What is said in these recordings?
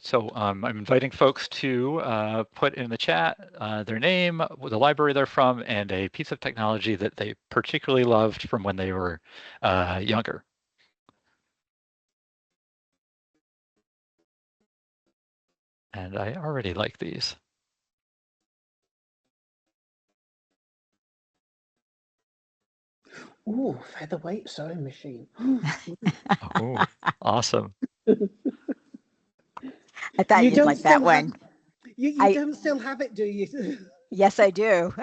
So I'm inviting folks to put in the chat their name, the library they're from, and a piece of technology that they particularly loved from when they were younger. And I already like these. Ooh, featherweight sewing machine. Oh, awesome. I thought you'd like that one. You don't still have it, do you? Yes, I do.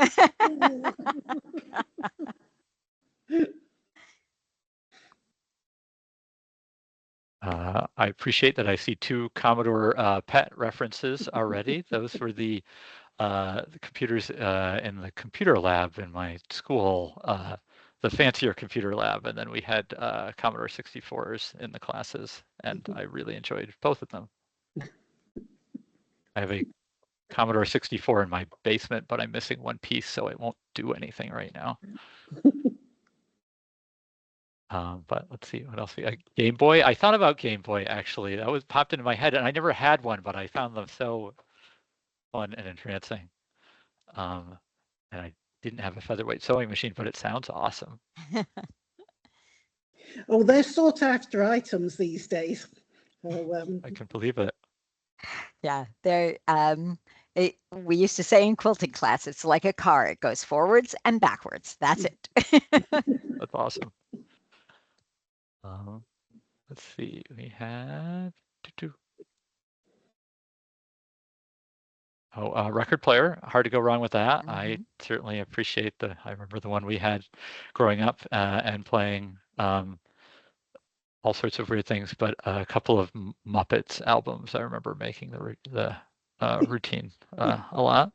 I appreciate that I see 2 Commodore PET references already. Those were the computers in the computer lab in my school, the fancier computer lab, and then we had Commodore 64s in the classes, and I really enjoyed both of them. I have a Commodore 64 in my basement, but I'm missing one piece, so it won't do anything right now. But let's see what else we got. Game Boy. I thought about Game Boy actually. That was popped into my head, and I never had one, but I found them so fun and entrancing. And I didn't have a featherweight sewing machine, but it sounds awesome. Oh, they're sought after items these days. I can believe it. Yeah, they're. We used to say in quilting class, it's like a car. It goes forwards and backwards. That's it. That's awesome. Let's see. We had record player. Hard to go wrong with that. I certainly appreciate I remember the one we had growing up and playing all sorts of weird things, but a couple of Muppets albums. I remember making the routine a lot.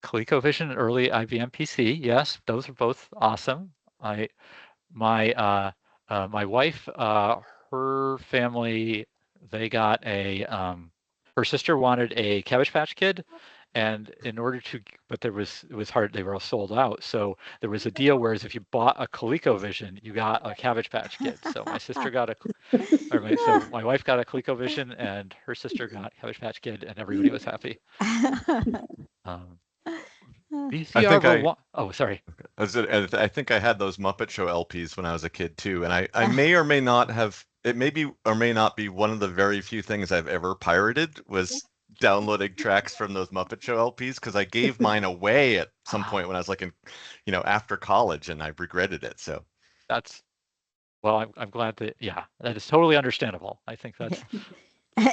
ColecoVision, early IBM PC. Yes, those are both awesome. My wife, her family, they got her sister wanted a Cabbage Patch Kid, and but it was hard. They were all sold out. So there was a deal whereas if you bought a ColecoVision, you got a Cabbage Patch Kid. So my sister got so my wife got a ColecoVision, and her sister got Cabbage Patch Kid, and everybody was happy. VCR. Oh, sorry. I think I had those Muppet Show LPs when I was a kid too, and I may or may not have. It may be or may not be one of the very few things I've ever pirated was downloading tracks from those Muppet Show LPs because I gave mine away at some point when I was like after college, and I regretted it. So well, I'm glad that that is totally understandable. I think that's.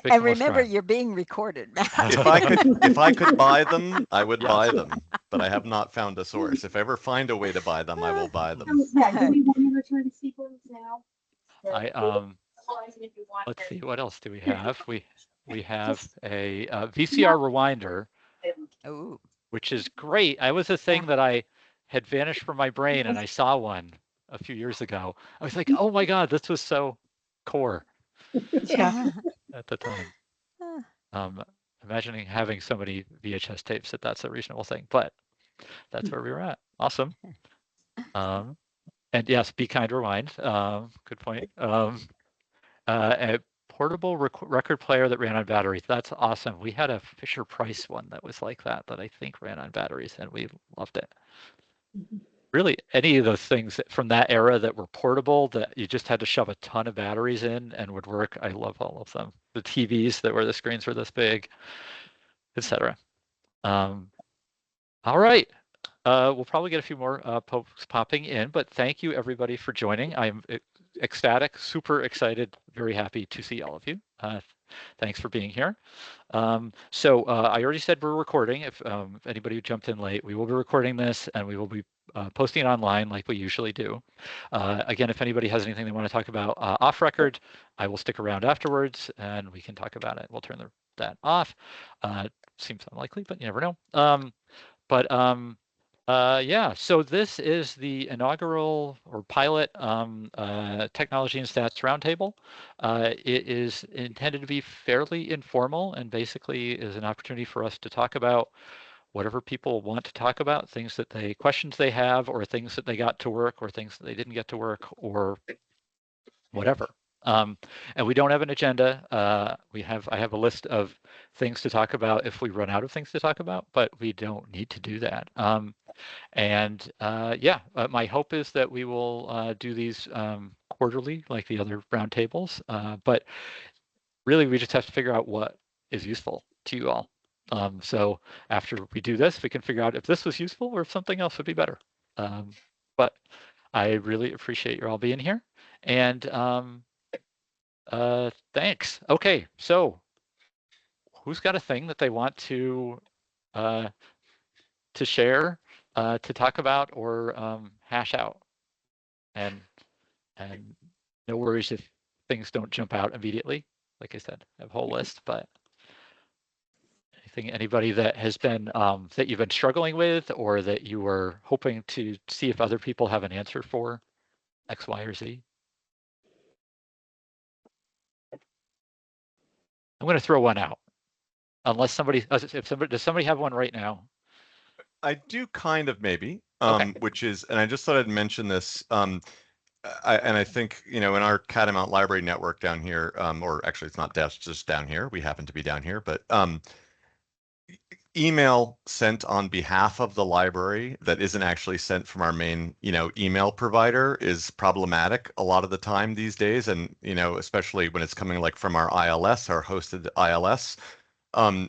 And remember, you're being recorded. If I could buy them, I would buy them, but I have not found a source. If I ever find a way to buy them, I will buy them. Do we want to return to sequence now? Let's see, what else do we have? We have a VCR rewinder, which is great. I was a thing that I had vanished from my brain, and I saw one a few years ago. I was like, oh my God, this was so core. Yeah. At the time. Imagining having so many VHS tapes that's a reasonable thing, but that's where we were at. Awesome. And yes, Be Kind Rewind. Good point. A portable record player that ran on batteries. That's awesome. We had a Fisher Price one that was like that I think ran on batteries, and we loved it. Really, any of those things from that era that were portable that you just had to shove a ton of batteries in and would work, I love all of them. The TVs where the screens were this big, etc. All right. We'll probably get a few more folks popping in, but thank you everybody for joining. I'm ecstatic, super excited, very happy to see all of you. Thanks for being here. So I already said we're recording. If anybody who jumped in late, we will be recording this, and we will be posting it online like we usually do. Again, if anybody has anything they want to talk about off record, I will stick around afterwards, and we can talk about it. We'll turn that off. Seems unlikely, but you never know. So this is the inaugural or pilot Technology and Stats Roundtable. It is intended to be fairly informal and basically is an opportunity for us to talk about whatever people want to talk about, questions they have, or things that they got to work, or things that they didn't get to work, or whatever. And we don't have an agenda. I have a list of things to talk about if we run out of things to talk about, but we don't need to do that. My hope is that we will do these quarterly, like the other roundtables. But really, we just have to figure out what is useful to you all. So after we do this, we can figure out if this was useful or if something else would be better. But I really appreciate you all being here. And thanks. Okay, so who's got a thing that they want to share, to talk about, or hash out? And no worries if things don't jump out immediately. Like I said, I have a whole list, but anybody that has been that you've been struggling with, or that you were hoping to see if other people have an answer for X, Y, or Z? I'm going to throw one out, unless somebody, does somebody have one right now? I do kind of, maybe, Okay. which is, and I just thought I'd mention this. I think, in our Catamount Library network down here, or actually it's not just down here, we happen to be down here, but email sent on behalf of the library that isn't actually sent from our main, email provider is problematic a lot of the time these days. And, especially when it's coming like from our ILS, our hosted ILS.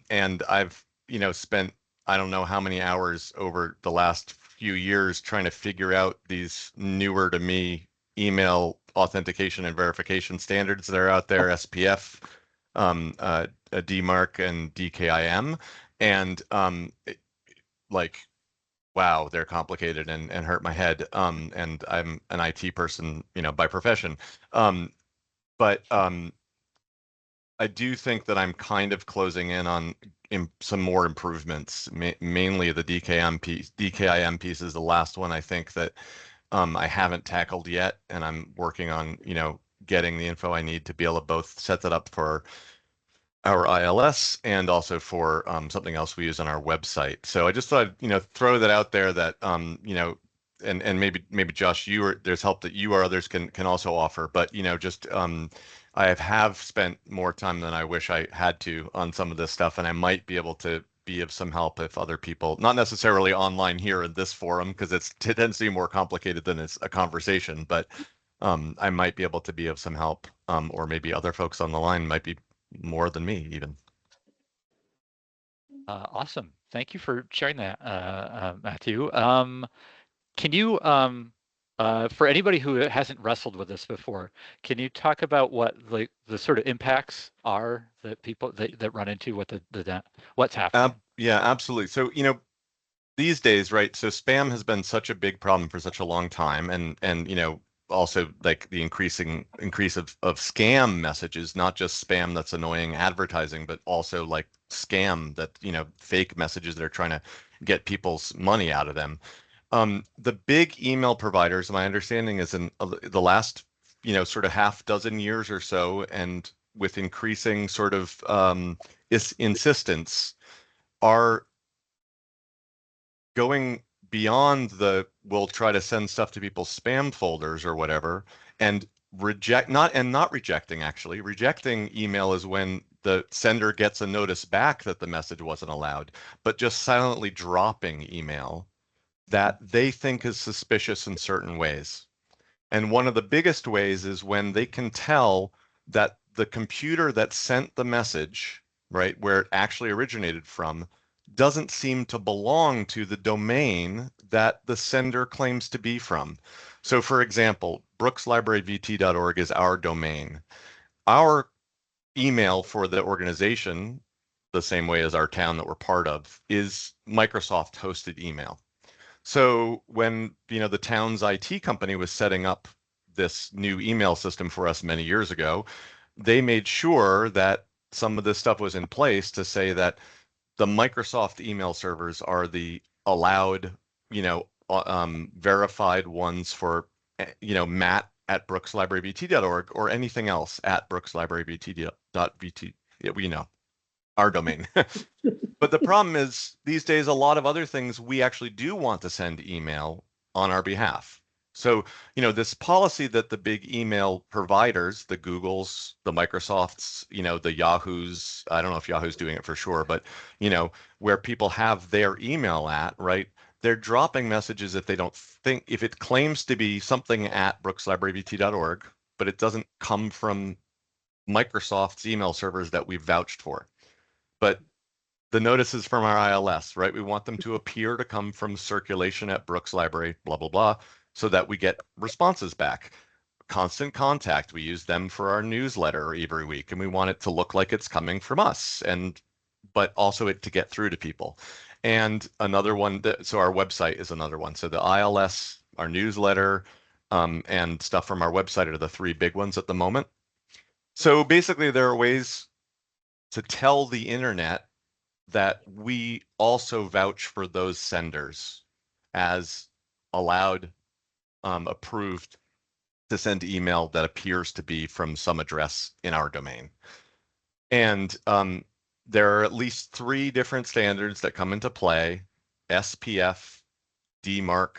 And I've, spent, I don't know how many hours over the last few years trying to figure out these newer to me email authentication and verification standards that are out there, SPF, DMARC, and DKIM. And wow, they're complicated and hurt my head. And I'm an IT person, by profession. But I do think that I'm kind of closing in on some more improvements. Mainly the DKIM piece is the last one I think that I haven't tackled yet, and I'm working on getting the info I need to be able to both set that up for our ILS and also for something else we use on our website. So I just thought throw that out there, that and maybe Josh, there's help that you or others can also offer, but just I have spent more time than I wish I had to on some of this stuff, and I might be able to be of some help if other people, not necessarily online here in this forum, because it tends to be more complicated than it's a conversation, but I might be able to be of some help, or maybe other folks on the line might be more than me even. Awesome. Thank you for sharing that, Matthew. Can you, for anybody who hasn't wrestled with this before, can you talk about what the sort of impacts are that people that run into, what's happening? Yeah, absolutely. So, these days, right? So spam has been such a big problem for such a long time, and also like the increase of scam messages, not just spam that's annoying advertising, but also like scam that, fake messages that are trying to get people's money out of them. The big email providers, my understanding is in the last, sort of half dozen years or so, and with increasing sort of insistence, are going beyond we'll try to send stuff to people's spam folders or whatever, and not rejecting. Actually, rejecting email is when the sender gets a notice back that the message wasn't allowed, but just silently dropping email that they think is suspicious in certain ways. And one of the biggest ways is when they can tell that the computer that sent the message, right, where it actually originated from, doesn't seem to belong to the domain that the sender claims to be from. So for example, brookslibraryvt.org is our domain. Our email for the organization, the same way as our town that we're part of, is Microsoft hosted email. So when the town's IT company was setting up this new email system for us many years ago, they made sure that some of this stuff was in place to say that the Microsoft email servers are the allowed, verified ones for, Matt at brookslibraryvt.org or anything else at brookslibraryvt.vt. Yeah, our domain. But the problem is these days, a lot of other things we actually do want to send email on our behalf. So, this policy that the big email providers, the Googles, the Microsofts, the Yahoos, I don't know if Yahoo's doing it for sure, but, where people have their email at, right? They're dropping messages if they don't think, if it claims to be something at brookslibraryvt.org, but it doesn't come from Microsoft's email servers that we've vouched for. But the notices from our ILS, right? We want them to appear to come from circulation at Brooks Library, blah, blah, blah, so that we get responses back. Constant Contact, we use them for our newsletter every week, and we want it to look like it's coming from us, but also it to get through to people. And another one, so our website is another one. So the ILS, our newsletter, and stuff from our website are the three big ones at the moment. So basically, there are ways to tell the internet that we also vouch for those senders as allowed, approved to send email that appears to be from some address in our domain. And there are at least 3 different standards that come into play: SPF, DMARC,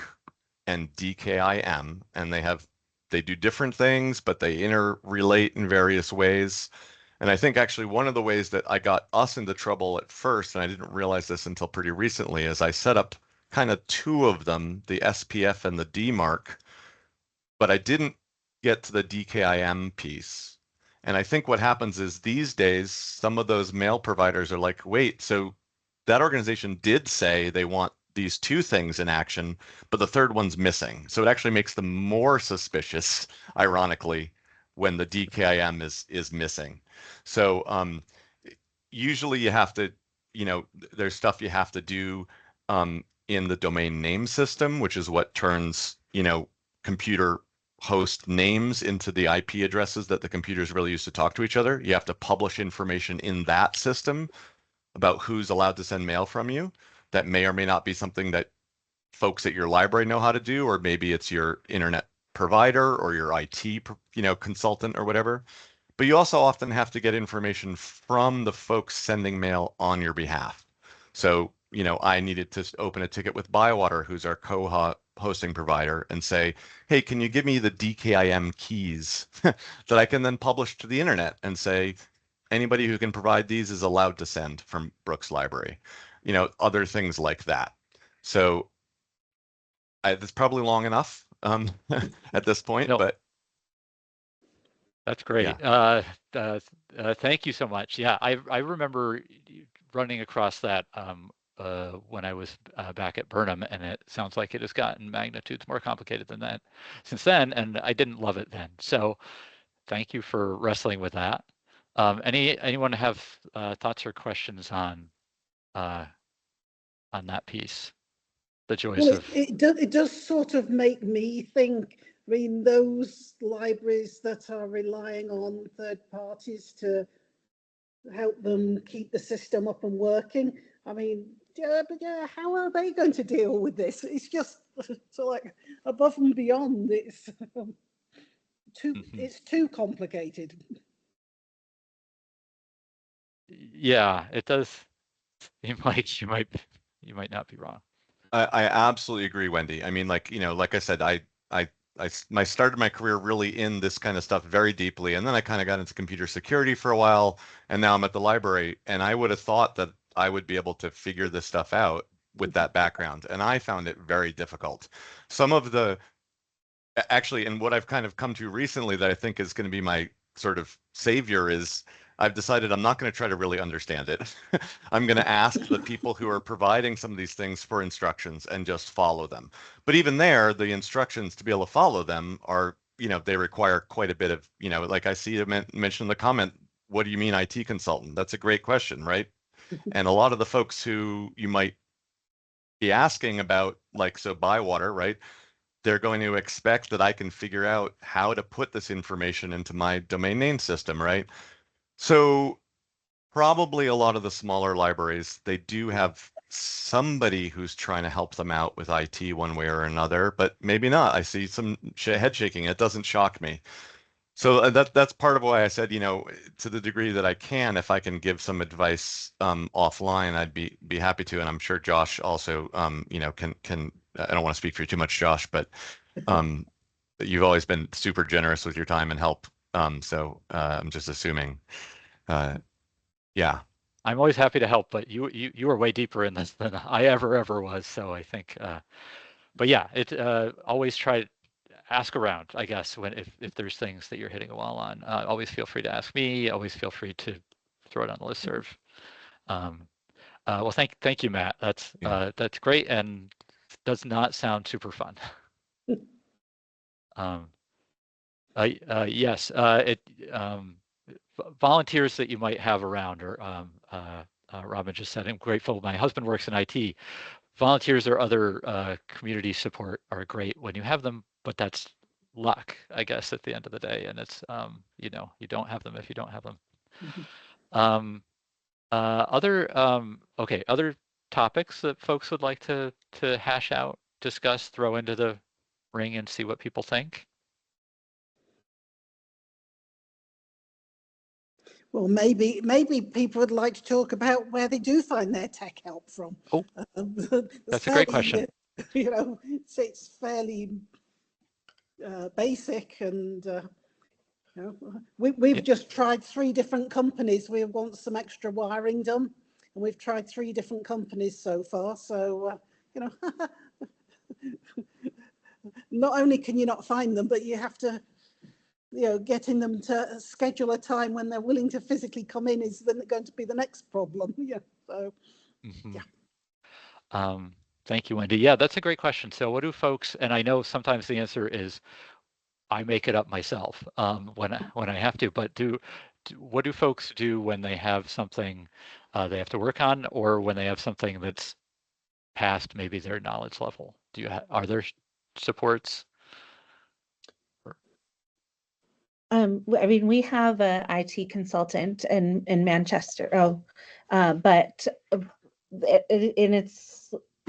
and DKIM, and they do different things, but they interrelate in various ways. And I think actually one of the ways that I got us into trouble at first, and I didn't realize this until pretty recently, is I set up kind of 2 of them, the SPF and the DMARC, but I didn't get to the DKIM piece. And I think what happens is these days, some of those mail providers are like, wait, so that organization did say they want these 2 things in action, but the third one's missing. So it actually makes them more suspicious, ironically, when the DKIM is missing. So usually you have to, there's stuff you have to do in the domain name system, which is what turns, computer host names into the IP addresses that the computers really use to talk to each other. You have to publish information in that system about who's allowed to send mail from you. That may or may not be something that folks at your library know how to do, or maybe it's your internet provider or your IT, consultant or whatever. But you also often have to get information from the folks sending mail on your behalf. So, I needed to open a ticket with Bywater, who's our co-hosting provider, and say, hey, can you give me the DKIM keys that I can then publish to the internet and say, anybody who can provide these is allowed to send from Brooks Library, other things like that. So that's probably long enough at this point, No. but That's great. Yeah. Thank you so much. Yeah, I remember running across that when I was back at Burnham, and it sounds like it has gotten magnitudes more complicated than that since then, and I didn't love it then. So thank you for wrestling with that. Anyone have thoughts or questions on that piece? The joys Well, of it does sort of make me think. I mean, those libraries that are relying on third parties to help them keep the system up and working. I mean, how are they going to deal with this? It's just so like above and beyond. It's it's too complicated. Yeah, it does seem like you might not be wrong. I absolutely agree, Wendy. I mean, like I said, I started my career really in this kind of stuff very deeply, and then I kind of got into computer security for a while, and now I'm at the library, and I would have thought that I would be able to figure this stuff out with that background, and I found it very difficult. Some of the actually, and what I've kind of come to recently that I think is going to be my sort of savior is I've decided I'm not going to try to really understand it. I'm going to ask the people who are providing some of these things for instructions and just follow them. But even there, the instructions to be able to follow them are, they require quite a bit of, like I see you mention in the comment, what do you mean IT consultant? That's a great question, right? And a lot of the folks who you might be asking about, like, so Bywater, right? They're going to expect that I can figure out how to put this information into my domain name system, right? So probably a lot of the smaller libraries, they do have somebody who's trying to help them out with IT one way or another, but maybe not. I see some head shaking. It doesn't shock me. So that's part of why I said, to the degree that I can, if I can give some advice offline, I'd be happy to. And I'm sure Josh also, can. I don't want to speak for you too much, Josh, but But you've always been super generous with your time and help. So I'm just assuming, yeah. I'm always happy to help, but you are way deeper in this than I ever was. So I think, but yeah, it always try to ask around, I guess, when if there's things that you're hitting a wall on. Always feel free to ask me. Always feel free to throw it on the listserv. Well, thank you, Matt. That's great and does not sound super fun. Yes, volunteers that you might have around, or Robin just said, I'm grateful. My husband works in IT. Volunteers or other community support are great when you have them, but that's luck, I guess, at the end of the day. And it's, you know, you don't have them if you don't have them. Other topics that folks would like to hash out, discuss, throw into the ring and see what people think. Well, maybe people would like to talk about where they do find their tech help from. Oh, that's a great question. You know, it's fairly basic, and you know, we've just tried 3 different companies. We want some extra wiring done, and we've tried 3 different companies so far. So you know, not only can you not find them, but you have to, you know, getting them to schedule a time when they're willing to physically come in is then going to be the next problem. Yeah. So, yeah. Thank you, Wendy. Yeah, that's a great question. So what do folks, and I know sometimes the answer is I make it up myself when I have to, but what do folks do when they have something they have to work on, or when they have something that's past maybe their knowledge level? Are there supports? I mean, we have a IT consultant in Manchester. But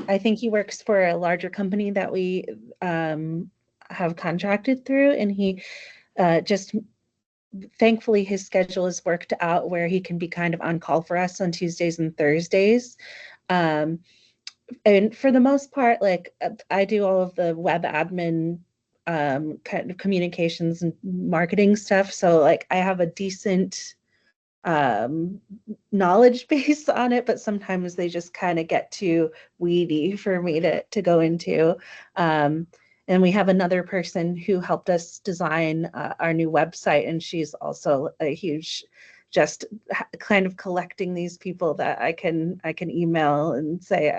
I think he works for a larger company that we have contracted through, and he just thankfully his schedule is worked out where he can be kind of on call for us on Tuesdays and Thursdays. And for the most part, like I do all of the web admin kind of communications and marketing stuff. So like I have a decent knowledge base on it, but sometimes they just kind of get too weedy for me to go into. And we have another person who helped us design our new website, and she's also a huge, just kind of collecting these people that I can email and say,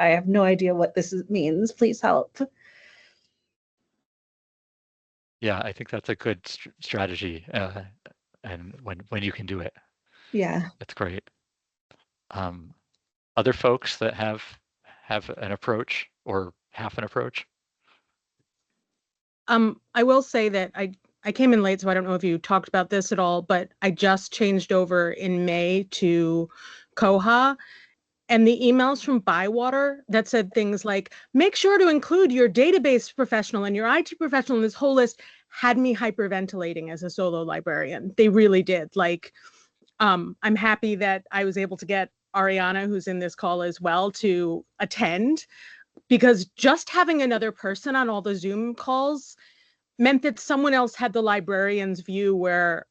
I have no idea what this means. Please help. Yeah, I think that's a good strategy, and when you can do it. Yeah, that's great. Other folks that have an approach or half an approach? I will say that I came in late, so I don't know if you talked about this at all, but I just changed over in May to Koha, and the emails from Bywater that said things like, make sure to include your database professional and your IT professional in this whole list, had me hyperventilating as a solo librarian. They really did. Like, I'm happy that I was able to get Ariana, who's in this call as well, to attend, because just having another person on all the Zoom calls meant that someone else had the librarian's view, where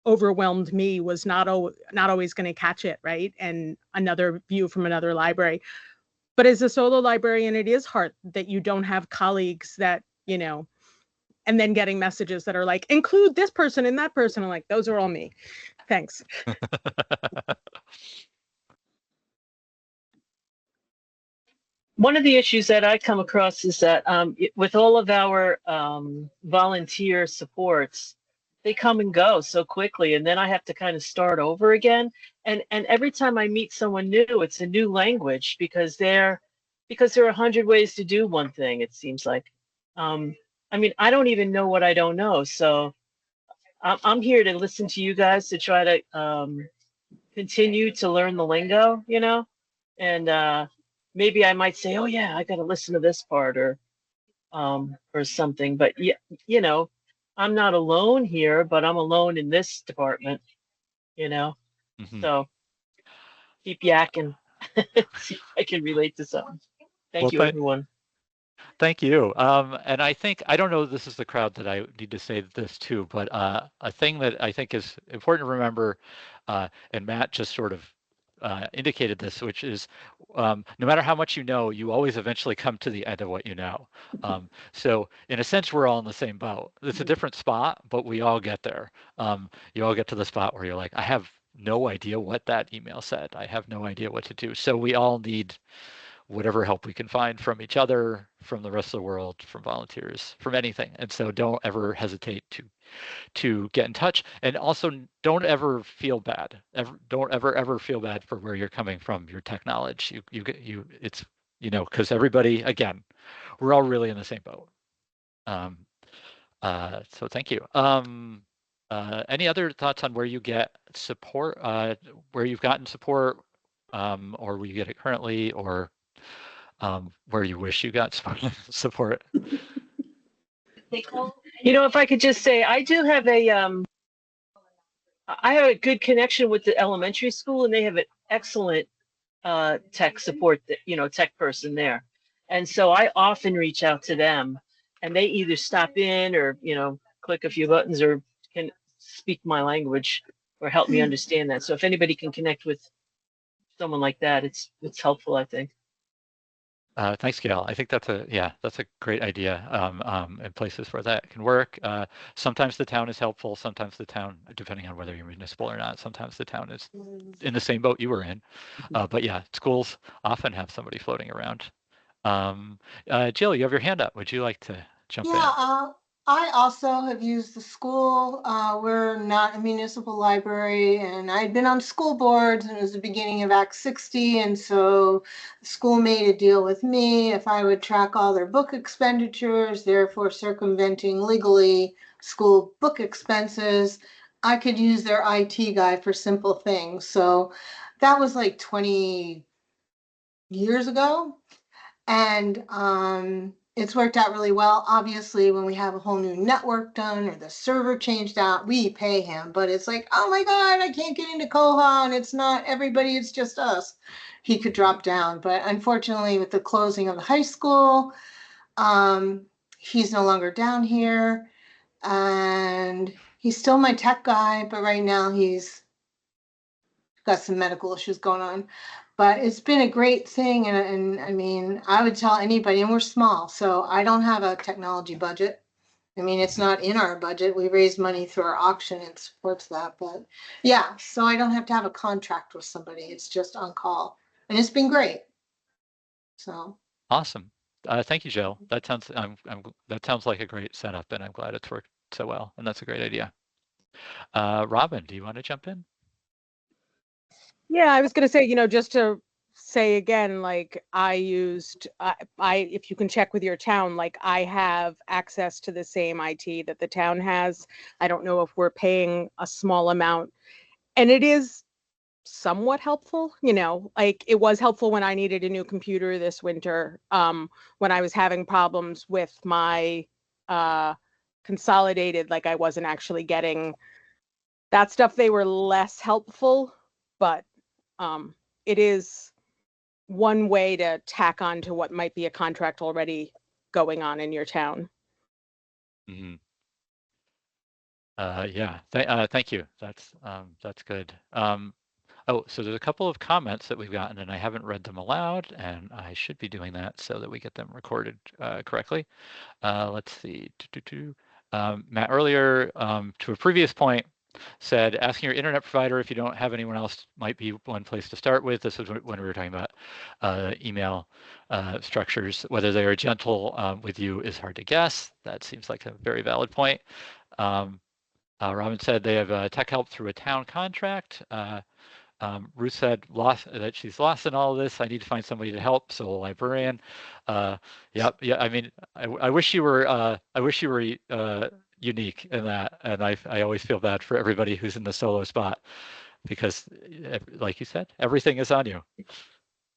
overwhelmed me was not always going to catch it, right? And another view from another library. But as a solo librarian, it is hard that you don't have colleagues that, you know, and then getting messages that are like, include this person and that person. I'm like, those are all me. Thanks. One of the issues that I come across is that with all of our volunteer supports, they come and go so quickly, and then I have to kind of start over again. And every time I meet someone new, it's a new language, because there are 100 ways to do one thing, it seems like. I mean, I don't even know what I don't know. So I'm here to listen to you guys to try to continue to learn the lingo, you know, and maybe I might say, oh yeah, I got to listen to this part or something. But yeah, you know, I'm not alone here, but I'm alone in this department, you know. So keep yakking. See if I can relate to something. Thank you, everyone. Thank you. And I think, I don't know if this is the crowd that I need to say this to, but a thing that I think is important to remember, and Matt just sort of indicated this, which is no matter how much you know, you always eventually come to the end of what you know. So in a sense, we're all in the same boat. It's a different spot, but we all get there. You all get to the spot where you're like, I have no idea what that email said. I have no idea what to do. So we all need whatever help we can find from each other, from the rest of the world, from volunteers, from anything. And so don't ever hesitate to get in touch, and also don't ever feel bad. Don't ever feel bad for where you're coming from, your tech knowledge. It's, because everybody, again, we're all really in the same boat. So thank you. Any other thoughts on where you get support, where you've gotten support, or where you get it currently, or where you wish you got support? If I could just say, I do have I have a good connection with the elementary school, and they have an excellent tech support, tech person there. And so I often reach out to them, and they either stop in or, click a few buttons or can speak my language or help me understand that. So if anybody can connect with someone like that, it's helpful, I think. Thanks, Gail. I think that's a great idea, in places where that can work. Sometimes the town is helpful. Sometimes the town, depending on whether you're municipal or not, sometimes the town is in the same boat you were in. But yeah, schools often have somebody floating around. Jill, you have your hand up. Would you like to jump in? Yeah, I also have used the school. We're not a municipal library, and I'd been on school boards, and it was the beginning of Act 60, and so the school made a deal with me if I would track all their book expenditures, therefore circumventing legally school book expenses, I could use their IT guy for simple things. So that was like 20 years ago. And it's worked out really well. Obviously, when we have a whole new network done or the server changed out, we pay him. But it's like, oh my God, I can't get into Koha, and it's not everybody, it's just us. He could drop down. But unfortunately, with the closing of the high school, he's no longer down here. And he's still my tech guy, but right now he's got some medical issues going on. But it's been a great thing, and I mean, I would tell anybody, and we're small, so I don't have a technology budget. I mean, it's not in our budget. We raise money through our auction and supports that, but yeah, so I don't have to have a contract with somebody. It's just on call, and it's been great. So awesome. Thank you, Jill. That sounds that sounds like a great setup, and I'm glad it's worked so well, and that's a great idea. Robin, do you want to jump in? Yeah, I was going to say, just to say again, like I used, if you can check with your town, like I have access to the same IT that the town has. I don't know if we're paying a small amount, and it is somewhat helpful, like it was helpful when I needed a new computer this winter, when I was having problems with my consolidated, like I wasn't actually getting that stuff. They were less helpful, but it is one way to tack on to what might be a contract already going on in your town. Mm-hmm. Yeah, thank you. That's good. Oh, so there's a couple of comments that we've gotten, and I haven't read them aloud, and I should be doing that so that we get them recorded correctly. Let's see. Matt, earlier, to a previous point, said asking your internet provider if you don't have anyone else might be one place to start with. This is when we were talking about email structures. Whether they are gentle with you is hard to guess. That seems like a very valid point. Robin said they have tech help through a town contract. Ruth said that she's lost in all of this. I need to find somebody to help. So a librarian. Yeah. I mean, I wish you were. Unique in that, and I always feel bad for everybody who's in the solo spot, because, like you said, everything is on you.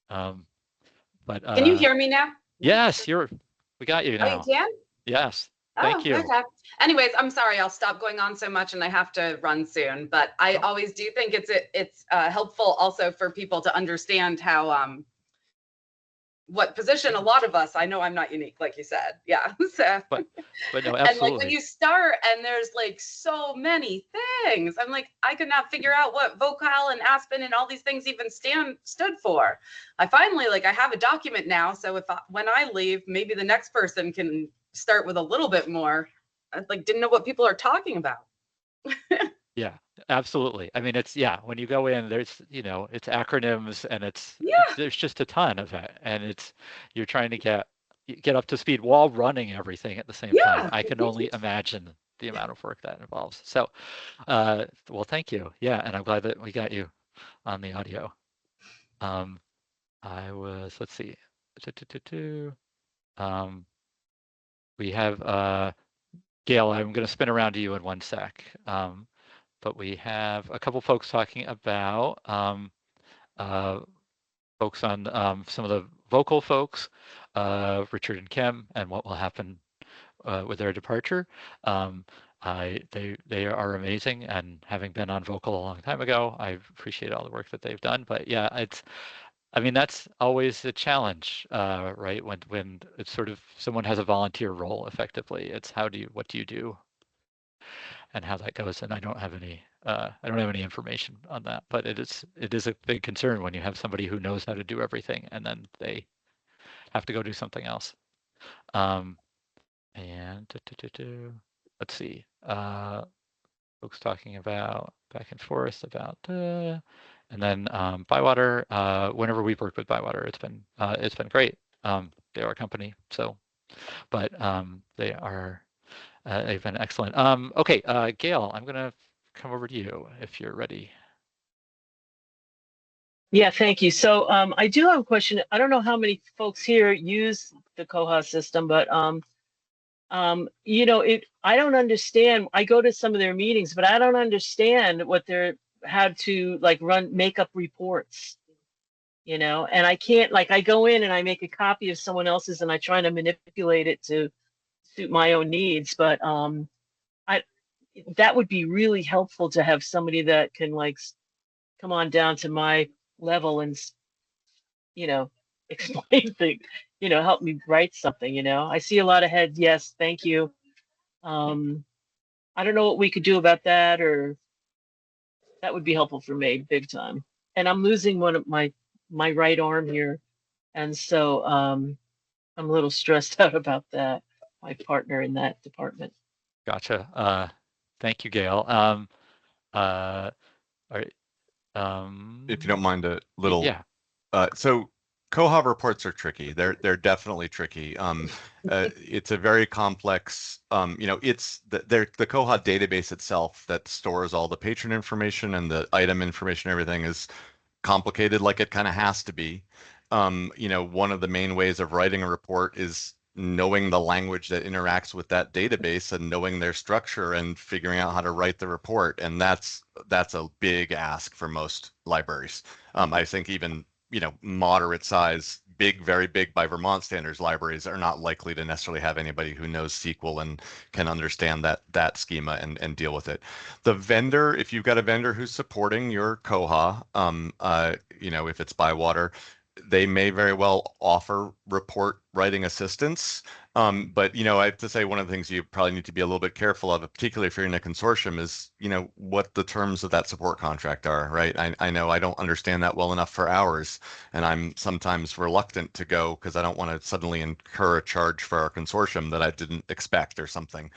But can you hear me now? Yes, we got you now. Oh, you can? Yes. Thank you. Okay. Anyways, I'm sorry, I'll stop going on so much, and I have to run soon. But I always do think it's helpful also for people to understand how what position a lot of us, I know I'm not unique, like you said. Yeah. So, But no, and like when absolutely. you start and there's like so many things, I'm like, I could not figure out what Vocal and Aspen and all these things even stood for. I finally, like, I have a document now. So when I leave, maybe the next person can start with a little bit more. I like didn't know what people are talking about. Yeah, absolutely. I mean, it's, yeah, when you go in, there's, it's acronyms and Yeah. there's just a ton of it. And you're trying to get up to speed while running everything at the same time. Yeah. I can only imagine the amount of work that involves. So, well, thank you. Yeah, and I'm glad that we got you on the audio. Let's see. We have Gail, I'm going to spin around to you in one sec. But we have a couple folks talking about folks on some of the vocal folks, Richard and Kim, and what will happen with their departure. They are amazing, and having been on vocal a long time ago, I appreciate all the work that they've done. But yeah, I mean, that's always a challenge, right? When it's sort of someone has a volunteer role, effectively, it's what do you do, and how that goes. And I don't have any information on that, but it is a big concern when you have somebody who knows how to do everything and then they have to go do something else. And let's see, folks talking about back and forth about and then Bywater. Whenever we've worked with Bywater, it's been great. They are a company, so, but they've been excellent. Okay, Gail, I'm gonna come over to you if you're ready. Yeah, thank you. So I do have a question. I don't know how many folks here use the Koha system, but I don't understand. I go to some of their meetings, but I don't understand how to like make up reports, and I can't, like, I go in and I make a copy of someone else's and I try to manipulate it to suit my own needs, but that would be really helpful to have somebody that can like come on down to my level and explain things, help me write something. I see a lot of heads. Yes, thank you. I don't know what we could do about that, or that would be helpful for me big time. And I'm losing one of my right arm here, and so I'm a little stressed out about that. My partner in that department. Gotcha. Thank you, Gail. All right. If you don't mind a little. Yeah. So Koha reports are tricky. They're definitely tricky. It's a very complex. It's the Koha database itself that stores all the patron information and the item information. Everything is complicated, like it kind of has to be. One of the main ways of writing a report is knowing the language that interacts with that database and knowing their structure and figuring out how to write the report. And that's a big ask for most libraries. I think even moderate size, very big by Vermont standards libraries are not likely to necessarily have anybody who knows SQL and can understand that schema and deal with it. The vendor, if you've got a vendor who's supporting your Koha, if it's Bywater, they may very well offer report writing assistance. But I have to say, one of the things you probably need to be a little bit careful of, particularly if you're in a consortium, is what the terms of that support contract are, right? I know I don't understand that well enough for hours, and I'm sometimes reluctant to go because I don't want to suddenly incur a charge for our consortium that I didn't expect or something.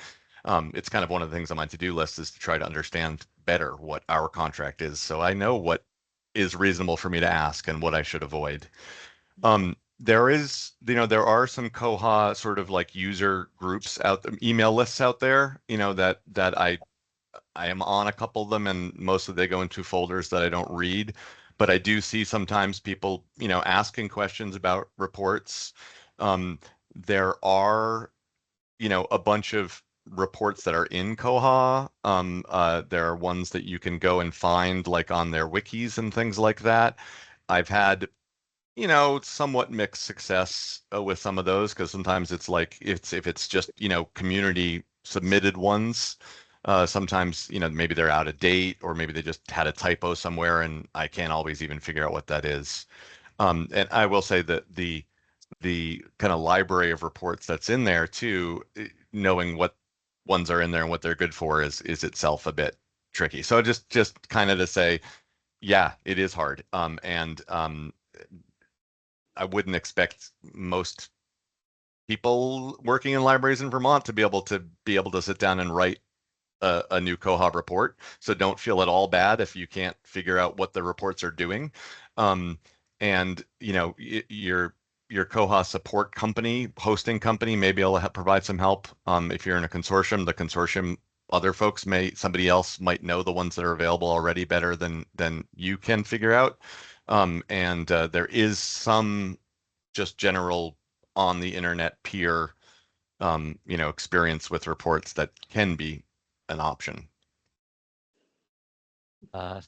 It's kind of one of the things on my to-do list is to try to understand better what our contract is, so I know what is reasonable for me to ask and what I should avoid. There are some Koha sort of like user groups email lists out there, that I am on a couple of them, and mostly they go into folders that I don't read, but I do see sometimes people, asking questions about reports. There are, a bunch of reports that are in Koha. There are ones that you can go and find like on their wikis and things like that. I've had somewhat mixed success with some of those, because sometimes it's like if it's just community submitted ones, sometimes maybe they're out of date, or maybe they just had a typo somewhere and I can't always even figure out what that is. And I will say that the the kind of library of reports that's in there too, knowing what ones are in there and what they're good for is itself a bit tricky. So just kind of to say, yeah, it is hard. And I wouldn't expect most people working in libraries in Vermont to be able to sit down and write a new Koha report. So don't feel at all bad if you can't figure out what the reports are doing. And your Koha support company, hosting company, maybe able to provide some help. If you're in a consortium, the consortium, other folks somebody else might know the ones that are available already better than you can figure out. And there is some just general on the internet peer, experience with reports that can be an option.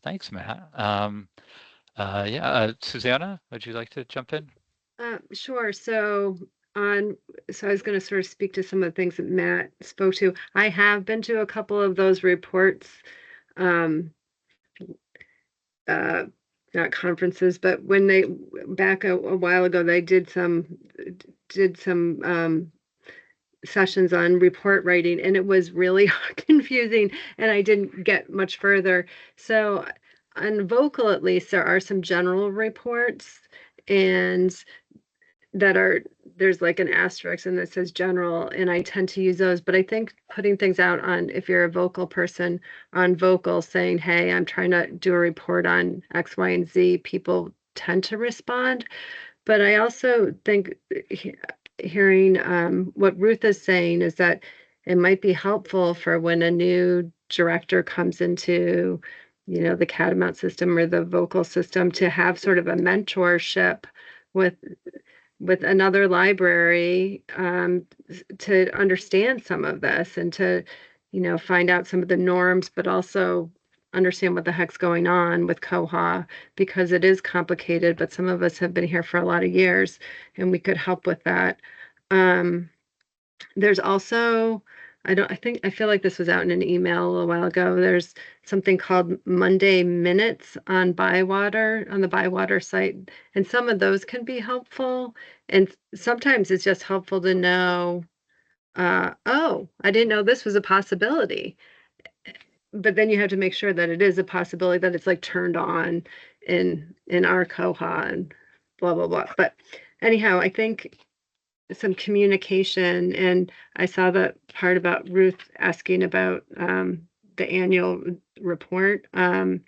Thanks, Matt. Susanna, would you like to jump in? Sure. So I was going to sort of speak to some of the things that Matt spoke to. I have been to a couple of those reports, not conferences, but when they back a while ago, they did some sessions on report writing, and it was really confusing, and I didn't get much further. So on Vocal, at least, there are some general reports, and there's like an asterisk and that says general, and I tend to use those. But I think putting things out on, if you're a Vocal person, on Vocal saying, hey, I'm trying to do a report on X, Y, and Z, people tend to respond. But I also think hearing what Ruth is saying is that it might be helpful for when a new director comes into, the Catamount system or the Vocal system, to have sort of a mentorship with another library, to understand some of this and to, find out some of the norms, but also understand what the heck's going on with Koha, because it is complicated, but some of us have been here for a lot of years and we could help with that. There's also, I feel like this was out in an email a while ago. There's something called Monday Minutes on Bywater, on the Bywater site. And some of those can be helpful. And sometimes it's just helpful to know, oh, I didn't know this was a possibility. But then you have to make sure that it is a possibility, that it's like turned on in our Koha and blah, blah, blah. But anyhow, I think some communication, and I saw that part about Ruth asking about the annual report. And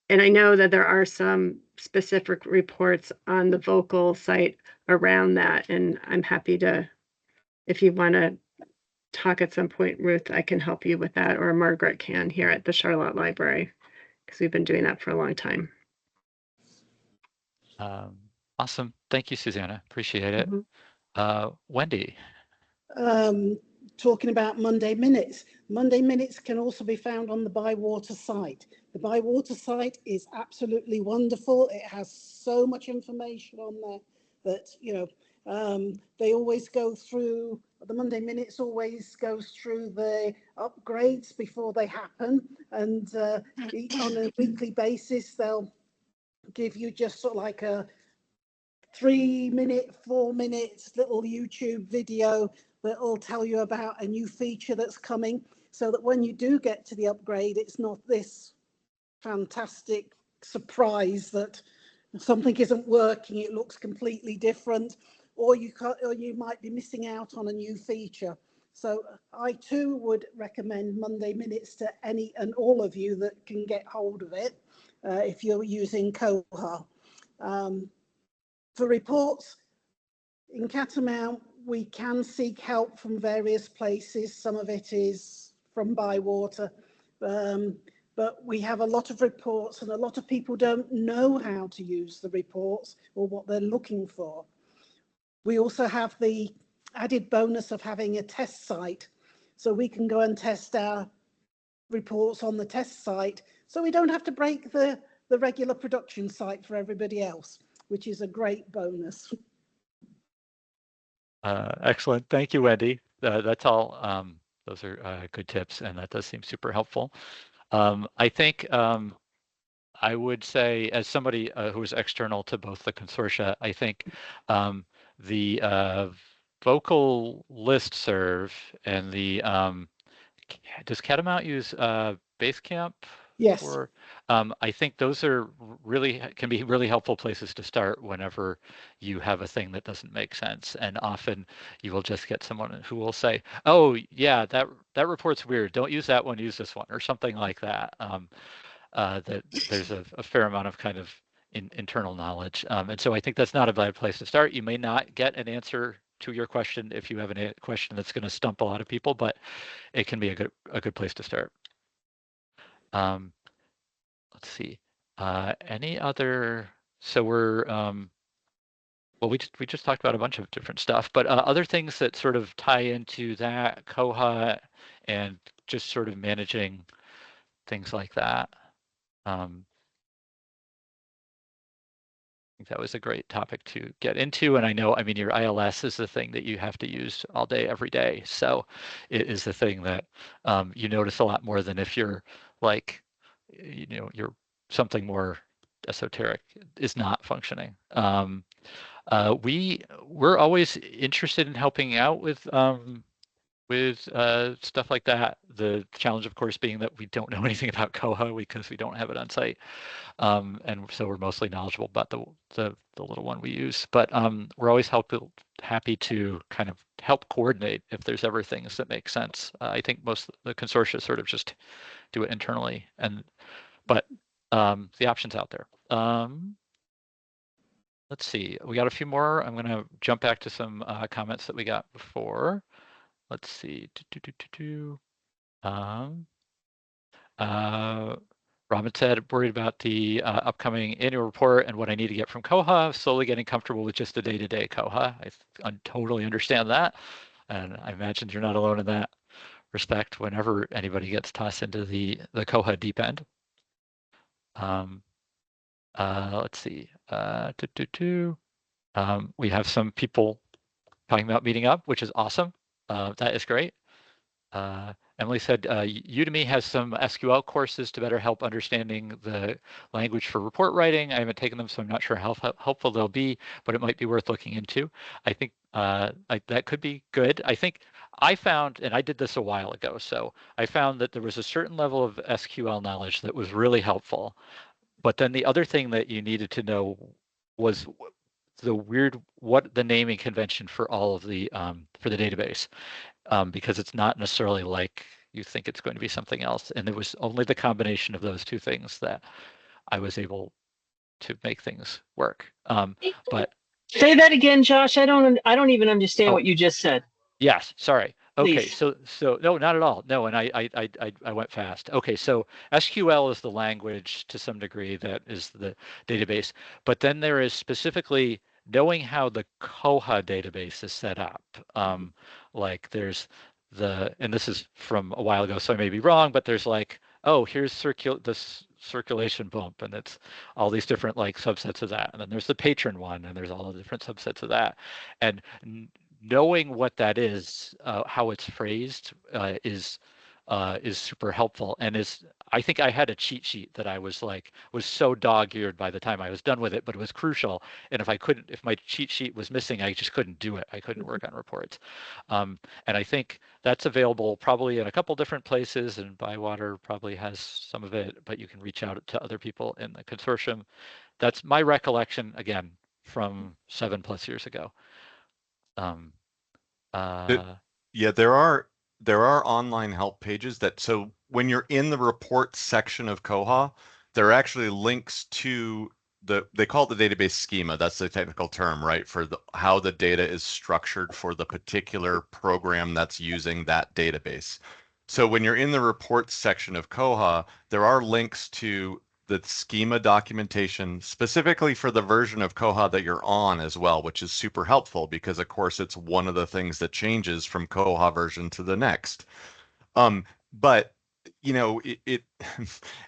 I know that there are some specific reports on the Vocal site around that, and I'm happy to, if you want to talk at some point, Ruth, I can help you with that, or Margaret can here at the Charlotte Library, because we've been doing that for a long time. Awesome. Thank you, Susanna. Appreciate it. Wendy. Talking about Monday Minutes. Monday Minutes can also be found on the Bywater site. The Bywater site is absolutely wonderful. It has so much information on there that, they always go through, the Monday Minutes always goes through the upgrades before they happen. And on a weekly basis, they'll give you just sort of like a 3-minute, 4 minutes little YouTube video that will tell you about a new feature that's coming, so that when you do get to the upgrade, it's not this fantastic surprise that something isn't working, it looks completely different, or you might be missing out on a new feature. So I too would recommend Monday Minutes to any and all of you that can get hold of it, if you're using Koha. For reports in Catamount, we can seek help from various places. Some of it is from Bywater, but we have a lot of reports, and a lot of people don't know how to use the reports or what they're looking for. We also have the added bonus of having a test site, so we can go and test our reports on the test site, so we don't have to break the regular production site for everybody else, which is a great bonus. Excellent. Thank you, Wendy. That's all. Those are good tips, and that does seem super helpful. I think I would say, as somebody who is external to both the consortia, I think the vocal listserv and the does Catamount use Basecamp? Yes. Or I think those are can be really helpful places to start whenever you have a thing that doesn't make sense. And often you will just get someone who will say, "Oh, yeah, that report's weird. Don't use that one. Use this one," or something like that. That there's a fair amount of kind of internal knowledge, and so I think that's not a bad place to start. You may not get an answer to your question if you have a question that's going to stump a lot of people, but it can be a good place to start. Let's see. Any other? So we're well, we just talked about a bunch of different stuff, but other things that sort of tie into that Koha and just sort of managing things like that. I think that was a great topic to get into. And I know, I mean, your ILS is the thing that you have to use all day, every day. So it is the thing that you notice a lot more than if you're like, you're something more esoteric is not functioning. We're always interested in helping out with stuff like that. The challenge, of course, being that we don't know anything about Koha because we don't have it on site. And so we're mostly knowledgeable about the little one we use, but we're always happy to kind of help coordinate if there's ever things that make sense. I think most of the consortia sort of just do it internally, but the option's out there. Let's see, we got a few more. I'm going to jump back to some comments that we got before. Let's see. Robin said, worried about the upcoming annual report and what I need to get from Koha, slowly getting comfortable with just the day-to-day Koha. I totally understand that. And I imagine you're not alone in that respect whenever anybody gets tossed into the Koha deep end. Let's see. We have some people talking about meeting up, which is awesome. That is great. Emily said, Udemy has some SQL courses to better help understanding the language for report writing. I haven't taken them, so I'm not sure how helpful they'll be, but it might be worth looking into. I think that could be good. I think I found, and I did this a while ago, so I found that there was a certain level of SQL knowledge that was really helpful. But then the other thing that you needed to know was what the naming convention for all of the for the database. Because it's not necessarily like you think it's going to be something else. And it was only the combination of those two things that I was able to make things work. But say that again, Josh. I don't even understand what you just said. Yes, sorry. Okay, Please. so no, not at all. No, and I went fast. Okay, so SQL is the language to some degree that is the database, but then there is specifically knowing how the Koha database is set up. Like there's and this is from a while ago, so I may be wrong, but there's like, oh, here's this circulation bump, and it's all these different like subsets of that. And then there's the patron one, and there's all the different subsets of that. And knowing what that is, how it's phrased, is super helpful, and I think I had a cheat sheet that I was so dog-eared by the time I was done with it, but it was crucial. And if my cheat sheet was missing, I just couldn't do it. I couldn't work on reports. And I think that's available probably in a couple different places, and Bywater probably has some of it, but you can reach out to other people in the consortium. That's my recollection, again, from 7+ years ago. Yeah, there are online help pages so when you're in the report section of Koha, there are actually links to they call it the database schema. That's the technical term, right? For how the data is structured for the particular program that's using that database. So when you're in the reports section of Koha, there are links to the schema documentation specifically for the version of Koha that you're on as well, which is super helpful because of course it's one of the things that changes from Koha version to the next. But it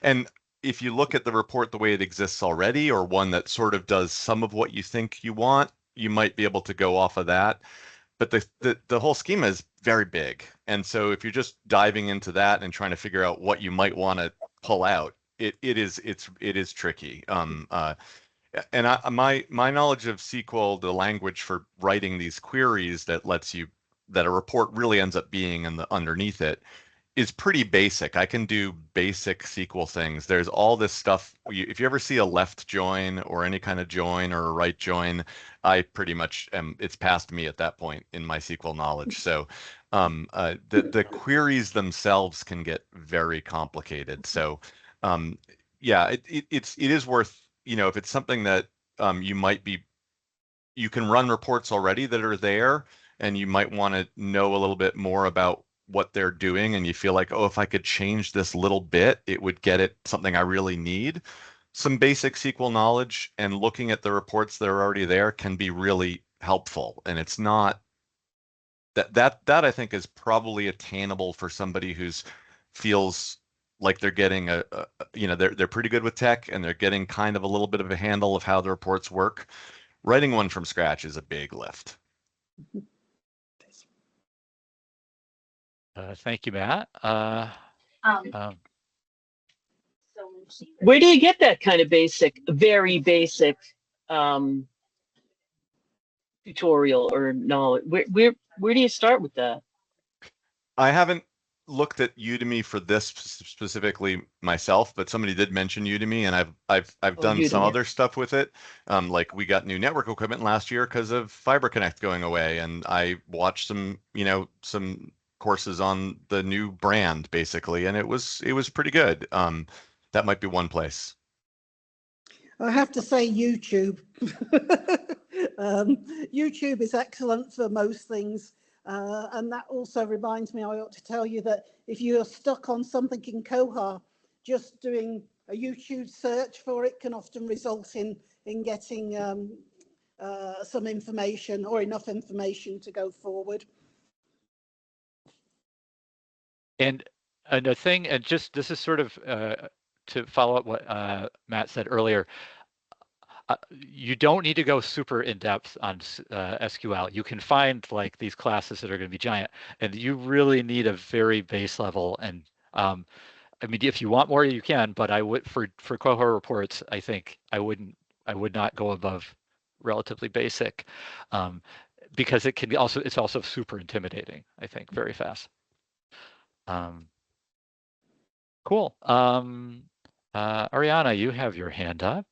and if you look at the report the way it exists already, or one that sort of does some of what you think you want, you might be able to go off of that. But the whole schema is very big. And so if you're just diving into that and trying to figure out what you might want to pull out, it is tricky. And my knowledge of SQL, the language for writing these queries that lets you, that a report really ends up being in the underneath it, is pretty basic. I can do basic SQL things. There's all this stuff. If you ever see a left join or any kind of join or a right join, I pretty much am, it's past me at that point in my SQL knowledge. So the queries themselves can get very complicated. So yeah, it is worth, you know, if it's something that you can run reports already that are there, and you might want to know a little bit more about what they're doing, and you feel like, oh, if I could change this little bit, it would get it something I really need. Some basic SQL knowledge and looking at the reports that are already there can be really helpful. And it's not that I think is probably attainable for somebody who's feels like they're getting you know, they're pretty good with tech and they're getting kind of a little bit of a handle of how the reports work. Writing one from scratch is a big lift. Thank you, Matt. Where do you get that kind of basic, very basic tutorial or knowledge? Where do you start with that? I haven't looked at Udemy for this specifically myself, but somebody did mention Udemy, and I've done some Udemy. other stuff with it. Like we got new network equipment last year because of FiberConnect going away, and I watched some, you know, some courses on the new brand basically, and it was pretty good. That might be one place. I have to say YouTube. YouTube is excellent for most things. And that also reminds me, I ought to tell you that if you're stuck on something in Koha, just doing a YouTube search for it can often result in getting some information or enough information to go forward. And the thing, and just this is sort of to follow up what Matt said earlier, you don't need to go super in depth on SQL. You can find like these classes that are going to be giant, and you really need a very base level. And I mean, if you want more, you can. But I would for Koha reports, I think I would not go above relatively basic, because it can be also, it's also super intimidating, I think, very fast. Cool. Ariana, you have your hand up.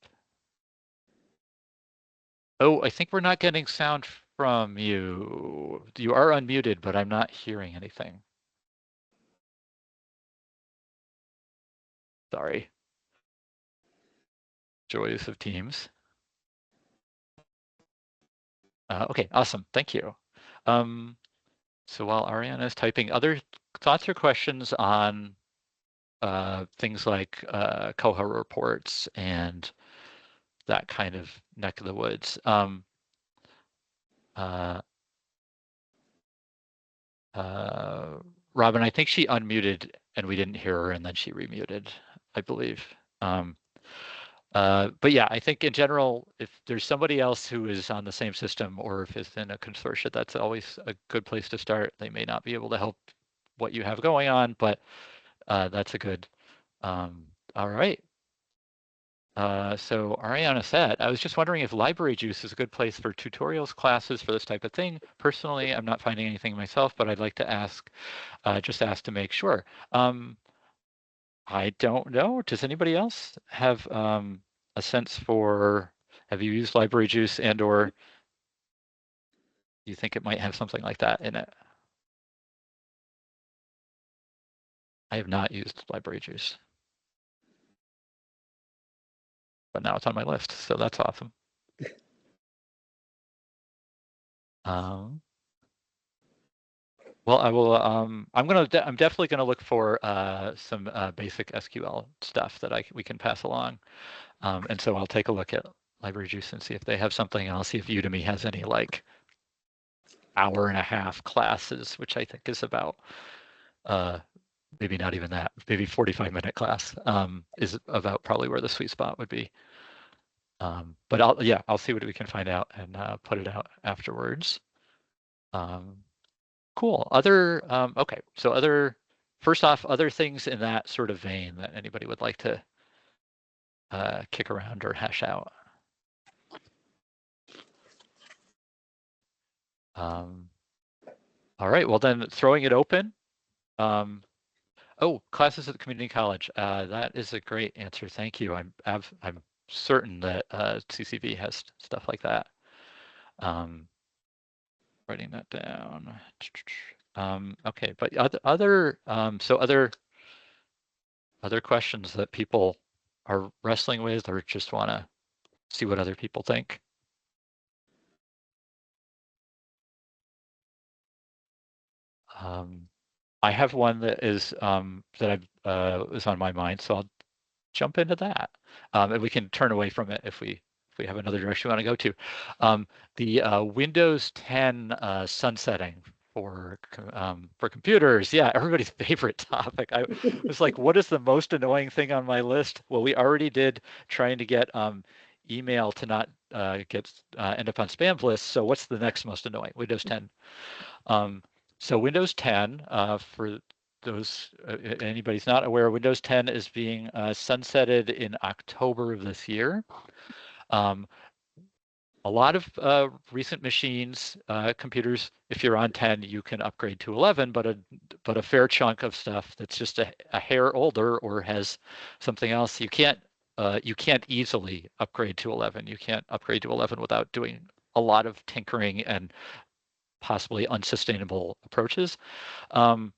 Oh, I think we're not getting sound from you. You are unmuted, but I'm not hearing anything. Sorry. Joys of Teams. Okay, awesome. Thank you. So while Ariana is typing, other thoughts or questions on things like Koha reports and that kind of neck of the woods? Robin, I think she unmuted and we didn't hear her, and then she remuted, I believe. But yeah, I think in general, if there's somebody else who is on the same system, or if it's in a consortia, that's always a good place to start. They may not be able to help what you have going on, but that's a good, all right. So Ariana said, I was just wondering if Library Juice is a good place for tutorials, classes for this type of thing. Personally, I'm not finding anything myself, but I'd like to ask, just ask to make sure. I don't know. Does anybody else have a sense for, have you used Library Juice, and or do you think it might have something like that in it? I have not used Library Juice, but now it's on my list, so that's awesome. Well, I will. I'm definitely gonna look for some basic SQL stuff that we can pass along, and so I'll take a look at Library Juice and see if they have something, and I'll see if Udemy has any like hour-and-a-half classes, which I think is about maybe not even that, maybe 45-minute class is about probably where the sweet spot would be. But I'll see what we can find out and put it out afterwards. Cool. Other okay, so first off, other things in that sort of vein that anybody would like to kick around or hash out. All right, well then throwing it open. Oh, classes at the community college. That is a great answer. Thank you. I'm certain that CCV has stuff like that. Writing that down. Okay, but other questions that people are wrestling with or just want to see what other people think? I have one that is that is on my mind, so I'll jump into that, and we can turn away from it if we have another direction we want to go to. The Windows 10 sunsetting for computers. Yeah, everybody's favorite topic. I was like, what is the most annoying thing on my list? Well, we already did trying to get email to not end up on spam lists. So what's the next most annoying? Windows 10. So Windows 10, for those anybody's not aware, Windows 10 is being sunsetted in October of this year. A lot of recent machines, computers, if you're on 10, you can upgrade to 11, but a fair chunk of stuff that's just a hair older or has something else, you can't easily upgrade to 11. You can't upgrade to 11 without doing a lot of tinkering and possibly unsustainable approaches. And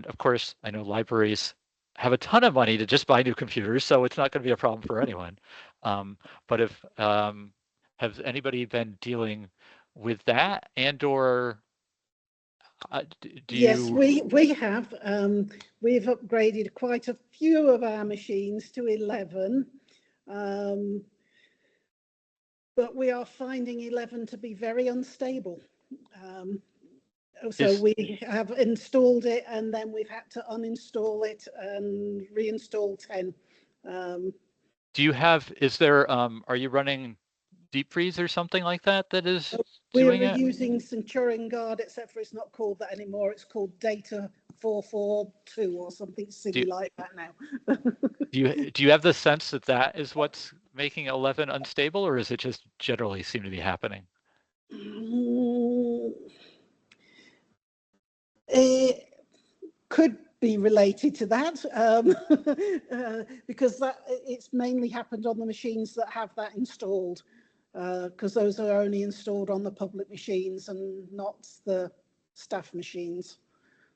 of course, I know libraries have a ton of money to just buy new computers, so it's not going to be a problem for anyone. But if has anybody been dealing with that, and or do Yes, you? we have. We've upgraded quite a few of our machines to 11. But we are finding 11 to be very unstable. So we have installed it and then we've had to uninstall it and reinstall 10. Do you have, are you running Deep Freeze or something like that is doing it? We're using Centurion Guard, except for it's not called that anymore. It's called Data 442 or something silly like that now. Do you have the sense that that is what's making 11 unstable, or is it just generally seem to be happening? It could be related to that, because it's mainly happened on the machines that have that installed, because those are only installed on the public machines and not the staff machines.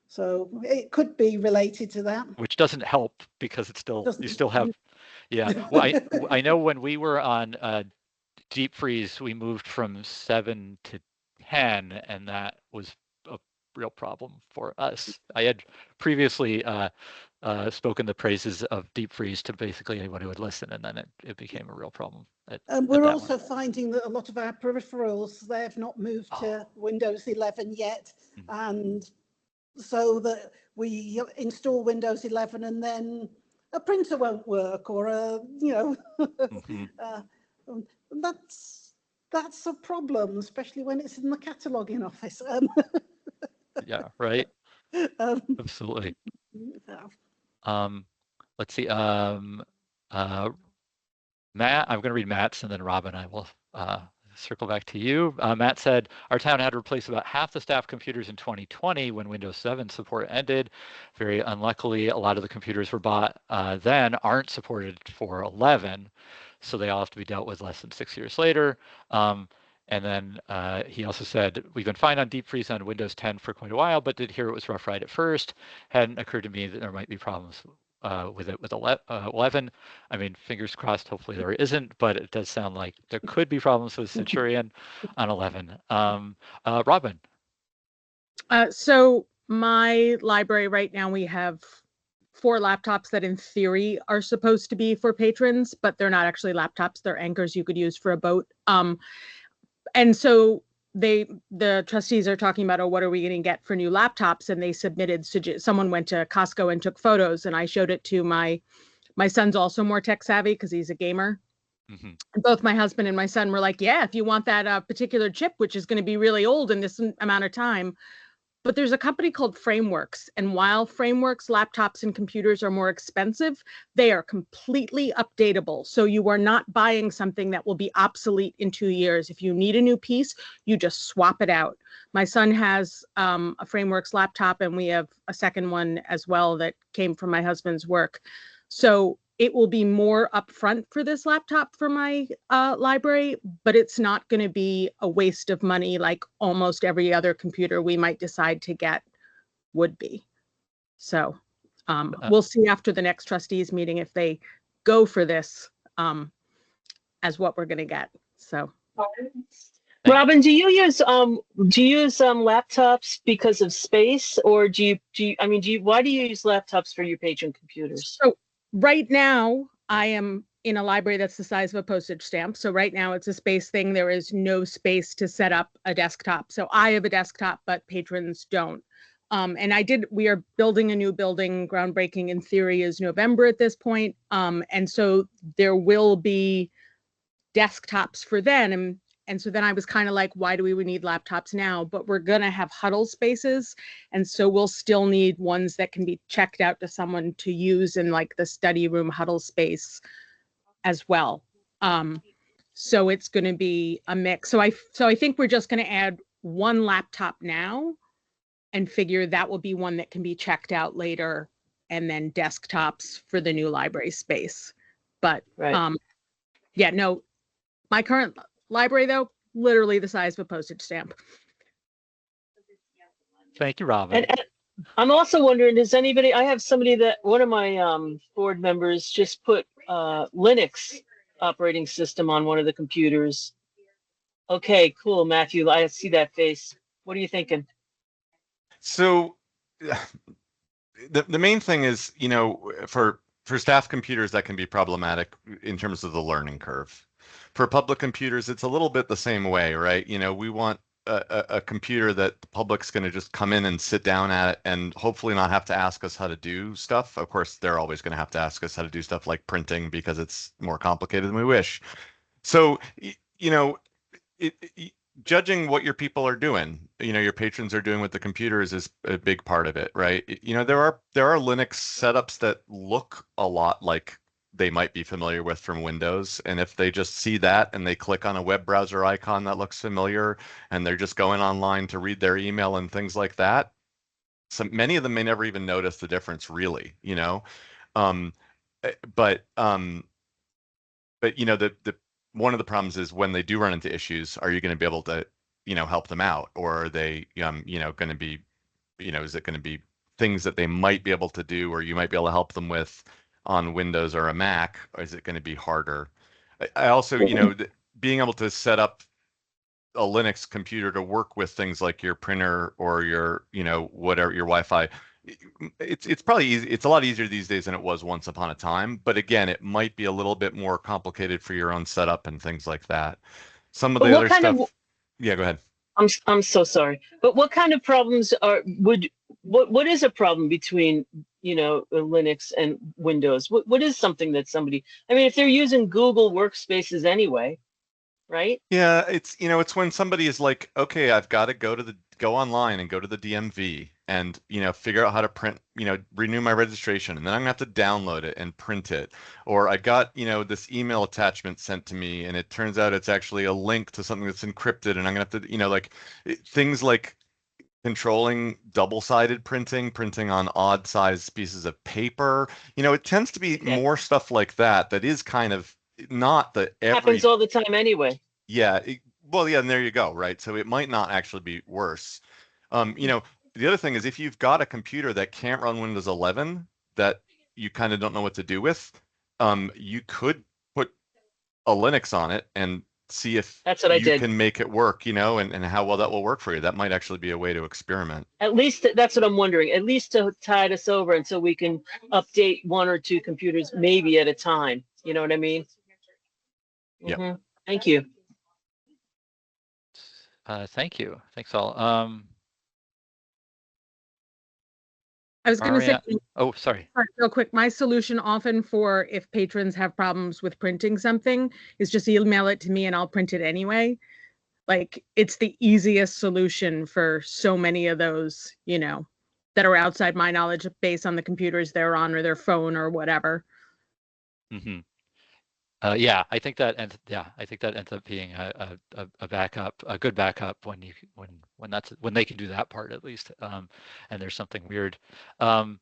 So it could be related to that. Which doesn't help because it's still, you still have, yeah. Well, I know when we were on Deep Freeze, we moved from 7 to 10, and that was a real problem for us. I had previously spoken the praises of Deep Freeze to basically anyone who would listen, and then it became a real problem. We're also finding that a lot of our peripherals, they've not moved to Windows 11 yet, and so that we install Windows 11 and then a printer won't work, or that's a problem, especially when it's in the cataloging office. Yeah, right. Absolutely. Let's see. Matt, I'm going to read Matt's, and then Robin, I will circle back to you. Matt said, our town had to replace about half the staff computers in 2020 when Windows 7 support ended. Very unluckily, a lot of the computers were bought then aren't supported for 11, so they all have to be dealt with less than 6 years later. And then he also said, we've been fine on Deep Freeze on Windows 10 for quite a while, but did hear it was rough ride at first. Hadn't occurred to me that there might be problems with it with 11. I mean, fingers crossed, hopefully there isn't, but it does sound like there could be problems with Centurion on 11. Robin. So my library right now, we have 4 laptops that in theory are supposed to be for patrons, but they're not actually laptops. They're anchors you could use for a boat. And so the trustees are talking about, oh, what are we going to get for new laptops? And they submitted, someone went to Costco and took photos, and I showed it to my son's also more tech savvy because he's a gamer. And both my husband and my son were like, yeah, if you want that particular chip, which is going to be really old in this amount of time, But there's a company called Frameworks, and while Frameworks laptops and computers are more expensive, they are completely updatable. So you are not buying something that will be obsolete in 2 years. If you need a new piece, you just swap it out. My son has a Frameworks laptop, and we have a second one as well that came from my husband's work. So it will be more upfront for this laptop for my library, but it's not going to be a waste of money like almost every other computer we might decide to get would be. So we'll see after the next trustees meeting if they go for this as what we're going to get. So, Robin, do you use laptops because of space, or why do you use laptops for your patron computers? So right now, I am in a library that's the size of a postage stamp. So right now it's a space thing. There is no space to set up a desktop. So I have a desktop, but patrons don't. We are building a new building. Groundbreaking in theory is November at this point. And so there will be desktops for then. And so then I was kind of like, why do we need laptops now? But we're going to have huddle spaces. And so we'll still need ones that can be checked out to someone to use in like the study room huddle space as well. So it's going to be a mix. So I think we're just going to add one laptop now and figure that will be one that can be checked out later, and then desktops for the new library space. But right. My current library, though, literally the size of a postage stamp. Thank you, Robin. And I'm also wondering, I have somebody that one of my board members just put Linux operating system on one of the computers. Okay, cool, Matthew. I see that face. What are you thinking? So the main thing is, for staff computers, that can be problematic in terms of the learning curve. For public computers, it's a little bit the same way, right? We want a computer that the public's going to just come in and sit down at and hopefully not have to ask us how to do stuff. Of course, they're always going to have to ask us how to do stuff like printing because it's more complicated than we wish. So, judging what your people are doing, your patrons are doing with the computers is a big part of it, right? There are Linux setups that look a lot like they might be familiar with from Windows. And if they just see that and they click on a web browser icon that looks familiar and they're just going online to read their email and things like that, many of them may never even notice the difference, really, but one of the problems is when they do run into issues, are you going to be able to, help them out? Or are they, going to be, is it going to be things that they might be able to do, or you might be able to help them with on Windows or a Mac, or is it going to be harder? I also, being able to set up a Linux computer to work with things like your printer or your, whatever, your Wi-Fi, it's probably easy. It's a lot easier these days than it was once upon a time. But again, it might be a little bit more complicated for your own setup and things like that. Some of the other stuff. Yeah, go ahead. I'm so sorry. But what kind of problems what is a problem between, Linux and Windows? What is something that if they're using Google Workspaces anyway, right? Yeah, it's when somebody is like, okay, I've got to go online and go to the DMV and, figure out how to print, renew my registration. And then I'm gonna have to download it and print it. Or I got, this email attachment sent to me and it turns out it's actually a link to something that's encrypted. And I'm gonna have to, things like controlling double-sided printing on odd-sized pieces of paper. It tends to be more stuff like that is kind of not the happens all the time anyway. Yeah. And there you go. Right. So it might not actually be worse. The other thing is if you've got a computer that can't run Windows 11 that you kind of don't know what to do with, you could put a Linux on it and see if that's what you can make it work, and how well that will work for you. That might actually be a way to experiment. At least that's what I'm wondering, at least to tide us over until we can update one or two computers maybe at a time. You know what I mean? Yeah. Mm-hmm. Thank you. Thank you. Thanks all. I was going to say, oh, sorry. Real quick, my solution often for if patrons have problems with printing something is just email it to me and I'll print it anyway. Like it's the easiest solution for so many of those, that are outside my knowledge based on the computers they're on or their phone or whatever. Mm-hmm. Yeah, I think that ends. Yeah, I think that ends up being a backup, a good backup when they can do that part at least. And there's something weird. Let's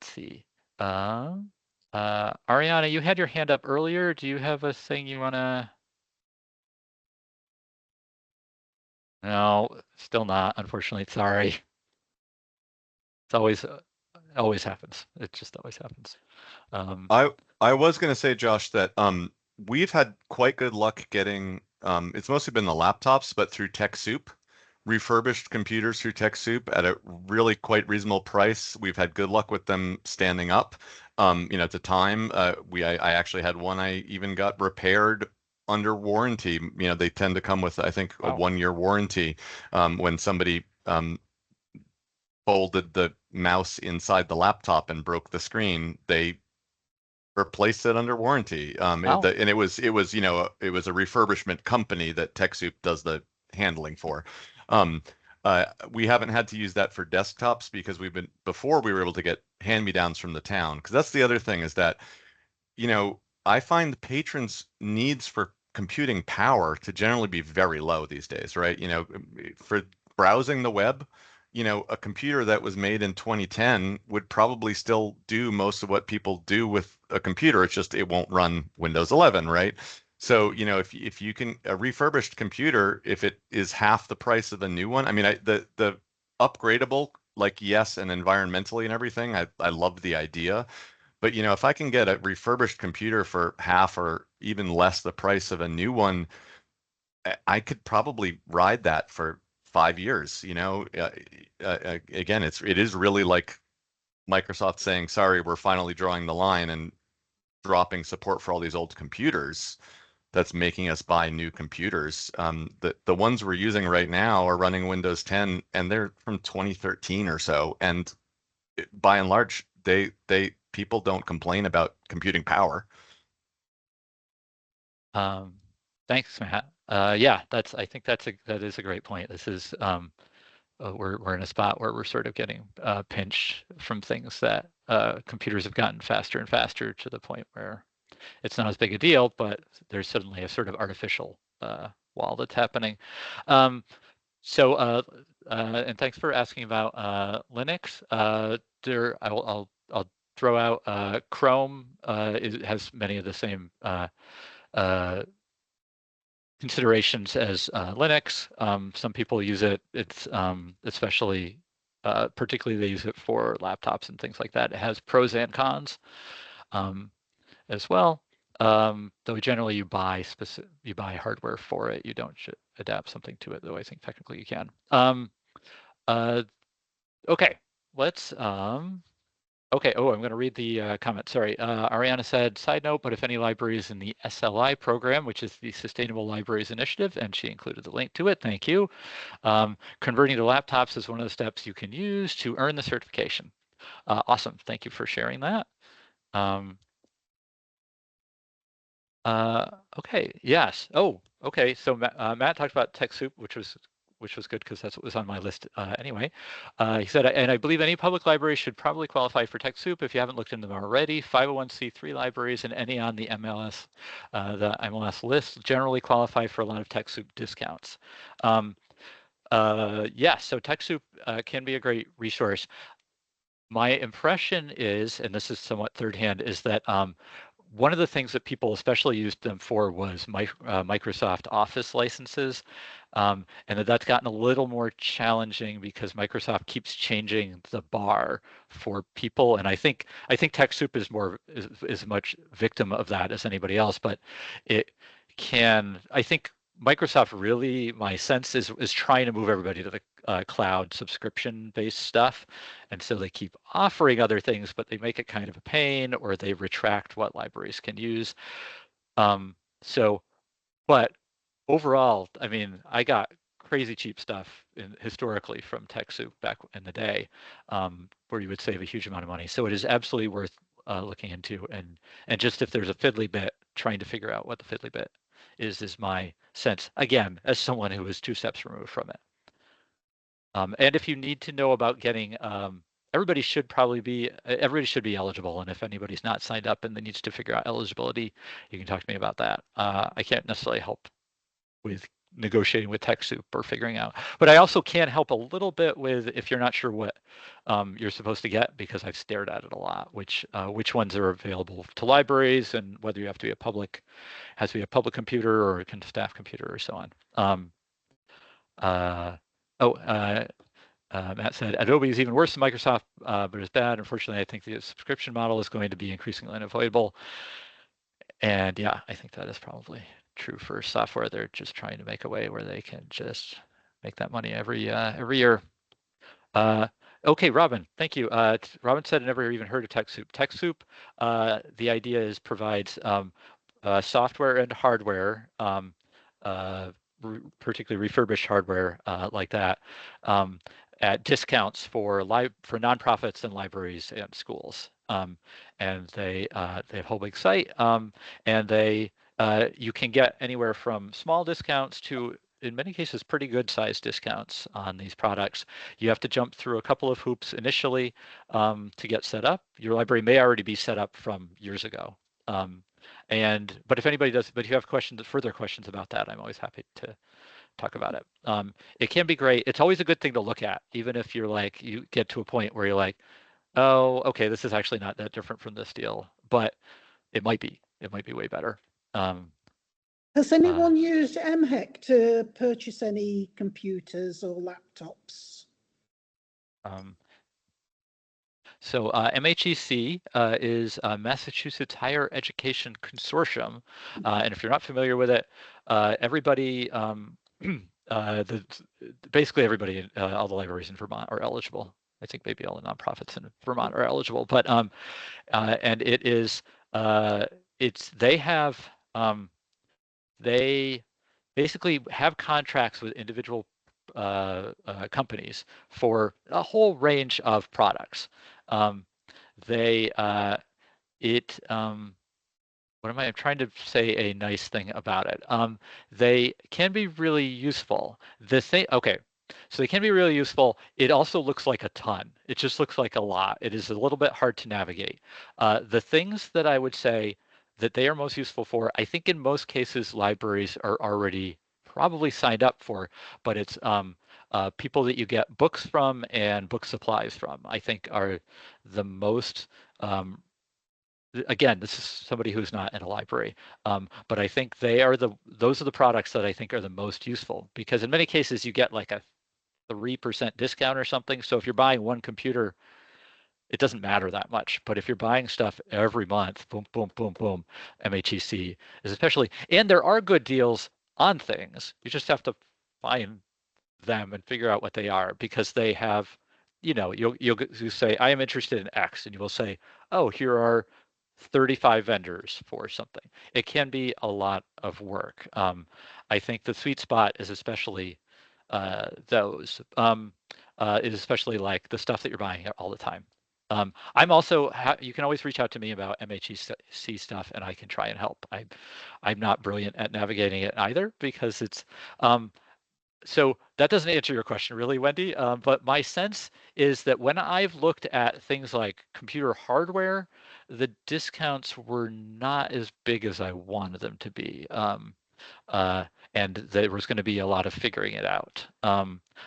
see. Ariana, you had your hand up earlier. Do you have a thing you wanna? No, still not. Unfortunately, sorry. It's always happens. It just always happens. I was going to say, Josh, that we've had quite good luck getting it's mostly been the laptops, but through TechSoup, refurbished computers through TechSoup at a really quite reasonable price. We've had good luck with them standing up. At the time, I actually had one I even got repaired under warranty. They tend to come with, I think, a 1-year warranty. When somebody folded the mouse inside the laptop and broke the screen, they replaced it under warranty. And it was a refurbishment company that TechSoup does the handling for. We haven't had to use that for desktops because before we were able to get hand-me-downs from the town. Because that's the other thing is that, I find the patrons' needs for computing power to generally be very low these days, right? For browsing the web, a computer that was made in 2010 would probably still do most of what people do with a computer. It's just it won't run Windows 11, right? So, if you can a refurbished computer, if it is half the price of the new one, I mean, the upgradable, like yes, and environmentally and everything, I love the idea. But if I can get a refurbished computer for half or even less the price of a new one, I could probably ride that for 5 years. Again, it is really like Microsoft saying, sorry, we're finally drawing the line and dropping support for all these old computers. That's making us buy new computers. The ones we're using right now are running Windows 10 and they're from 2013 or so. And by and large, people don't complain about computing power. Thanks, Matt. Yeah, I think that is a great point. This is we're in a spot where we're sort of getting pinched from things that computers have gotten faster and faster to the point where it's not as big a deal, but there's suddenly a sort of artificial wall that's happening. And thanks for asking about Linux. I'll throw out Chrome has many of the same considerations as Linux. Some people use it. It's especially, particularly they use it for laptops and things like that. It has pros and cons as well. Though generally you buy hardware for it. You don't adapt something to it, though I think technically you can. Okay, let's. Okay, I'm going to read the comment. Sorry, Ariana said, side note, but if any library is in the SLI program, which is the Sustainable Libraries Initiative, and she included the link to it, thank you. Converting to laptops is one of the steps you can use to earn the certification. Awesome, thank you for sharing that. Okay, yes. Oh, okay, so Matt talked about TechSoup, which was good because that's what was on my list anyway. He said, and I believe any public library should probably qualify for TechSoup if you haven't looked into them already. 501c3 libraries and any on the MLS list generally qualify for a lot of TechSoup discounts. Yeah, so TechSoup can be a great resource. My impression is, and this is somewhat third hand, is that one of the things that people especially used them for was Microsoft Office licenses, and that's gotten a little more challenging because Microsoft keeps changing the bar for people. And I think TechSoup is as much victim of that as anybody else, but it can. I think Microsoft really, my sense is trying to move everybody to the cloud subscription-based stuff, and so they keep offering other things, but they make it kind of a pain, or they retract what libraries can use. But overall, I mean, I got crazy cheap stuff historically from TechSoup back in the day, where you would save a huge amount of money. So it is absolutely worth looking into, and just if there's a fiddly bit, trying to figure out what the fiddly bit is my sense, again, as someone who is 2 steps removed from it. And if you need to know about getting, everybody should be eligible. And if anybody's not signed up and then needs to figure out eligibility, you can talk to me about that. I can't necessarily help with negotiating with TechSoup or figuring out, but I also can help a little bit with if you're not sure what you're supposed to get, because I've stared at it a lot, which ones are available to libraries and whether you have to be has to be a public computer or a staff computer or so on. Matt said, Adobe is even worse than Microsoft, but it's bad. Unfortunately, I think the subscription model is going to be increasingly unavoidable. And yeah, I think that is probably true for software. They're just trying to make a way where they can just make that money every year. Okay, Robin, thank you. Robin said, I never even heard of TechSoup. TechSoup, the idea is provides software and hardware, particularly refurbished hardware like that, at discounts for nonprofits and libraries and schools. And they have a whole big site, and you can get anywhere from small discounts to, in many cases, pretty good sized discounts on these products. You have to jump through a couple of hoops initially to get set up. Your library may already be set up from years ago. But if anybody does, but if you have further questions about that, I'm always happy to talk about it. It can be great. It's always a good thing to look at, even if you get to a point where you're like, oh, okay, this is actually not that different from this deal, but it might be way better. Has anyone used MHEC to purchase any computers or laptops? So MHEC is Massachusetts Higher Education Consortium, and if you're not familiar with it, everybody, basically everybody, all the libraries in Vermont are eligible. I think maybe all the nonprofits in Vermont are eligible, but and it is they basically have contracts with individual companies for a whole range of products. I'm trying to say a nice thing about it. They can be really useful. So they can be really useful. It also looks like a ton. It just looks like a lot. It is a little bit hard to navigate. The things that I would say that they are most useful for, I think in most cases libraries are already probably signed up for, but it's people that you get books from and book supplies from, I think are the most, again, this is somebody who's not in a library, but I think those are the products that I think are the most useful, because in many cases you get like a 3% discount or something. So if you're buying one computer, it doesn't matter that much. But if you're buying stuff every month, boom, boom, boom, boom, MHEC is especially, and there are good deals on things. You just have to find them and figure out what they are, because they have, you'll say, I am interested in X, and you will say, oh, here are 35 vendors for something. It can be a lot of work. I think the sweet spot is especially those, is especially like the stuff that you're buying all the time. I'm also, you can always reach out to me about MHEC stuff and I can try and help. I'm not brilliant at navigating it either, because it's, so that doesn't answer your question really, Wendy, but my sense is that when I've looked at things like computer hardware, the discounts were not as big as I wanted them to be. And there was going to be a lot of figuring it out.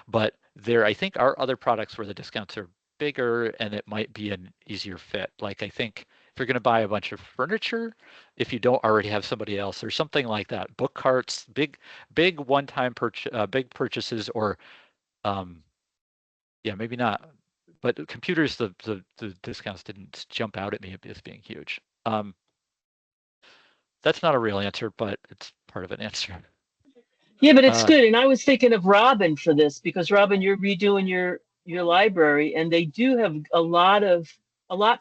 But there, I think, are other products where the discounts are bigger and it might be an easier fit. Like, I think if you're going to buy a bunch of furniture, if you don't already have somebody else or something like that, book carts, big one-time big purchases, or yeah, maybe not. But computers, the discounts didn't jump out at me as being huge. That's not a real answer, but it's part of an answer. Yeah, but it's good. And I was thinking of Robin for this, because Robin, you're redoing your library, and they do have a lot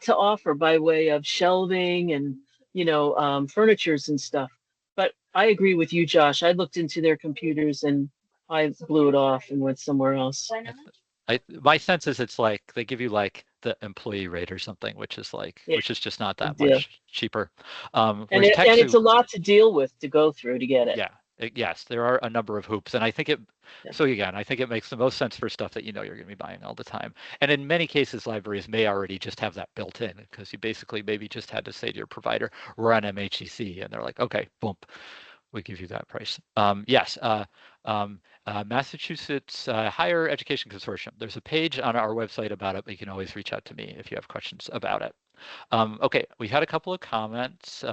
to offer by way of shelving and furnitures and stuff. But I agree with you, Josh. I looked into their computers and I blew it off and went somewhere else. My sense is it's like they give you like the employee rate or something, which is like, which is just not that much cheaper. And it's a lot to deal with, to go through to get it. Yeah, yes, there are a number of hoops, and I think it. Yeah. So again, I think it makes the most sense for stuff that you know you're going to be buying all the time. And in many cases, libraries may already just have that built in because you basically maybe just had to say to your provider, "We're on MHCC," and they're like, "Okay, boom, we give you that price." Yes, Massachusetts Higher Education Consortium. There's a page on our website about it, but you can always reach out to me if you have questions about it. Okay, we had a couple of comments.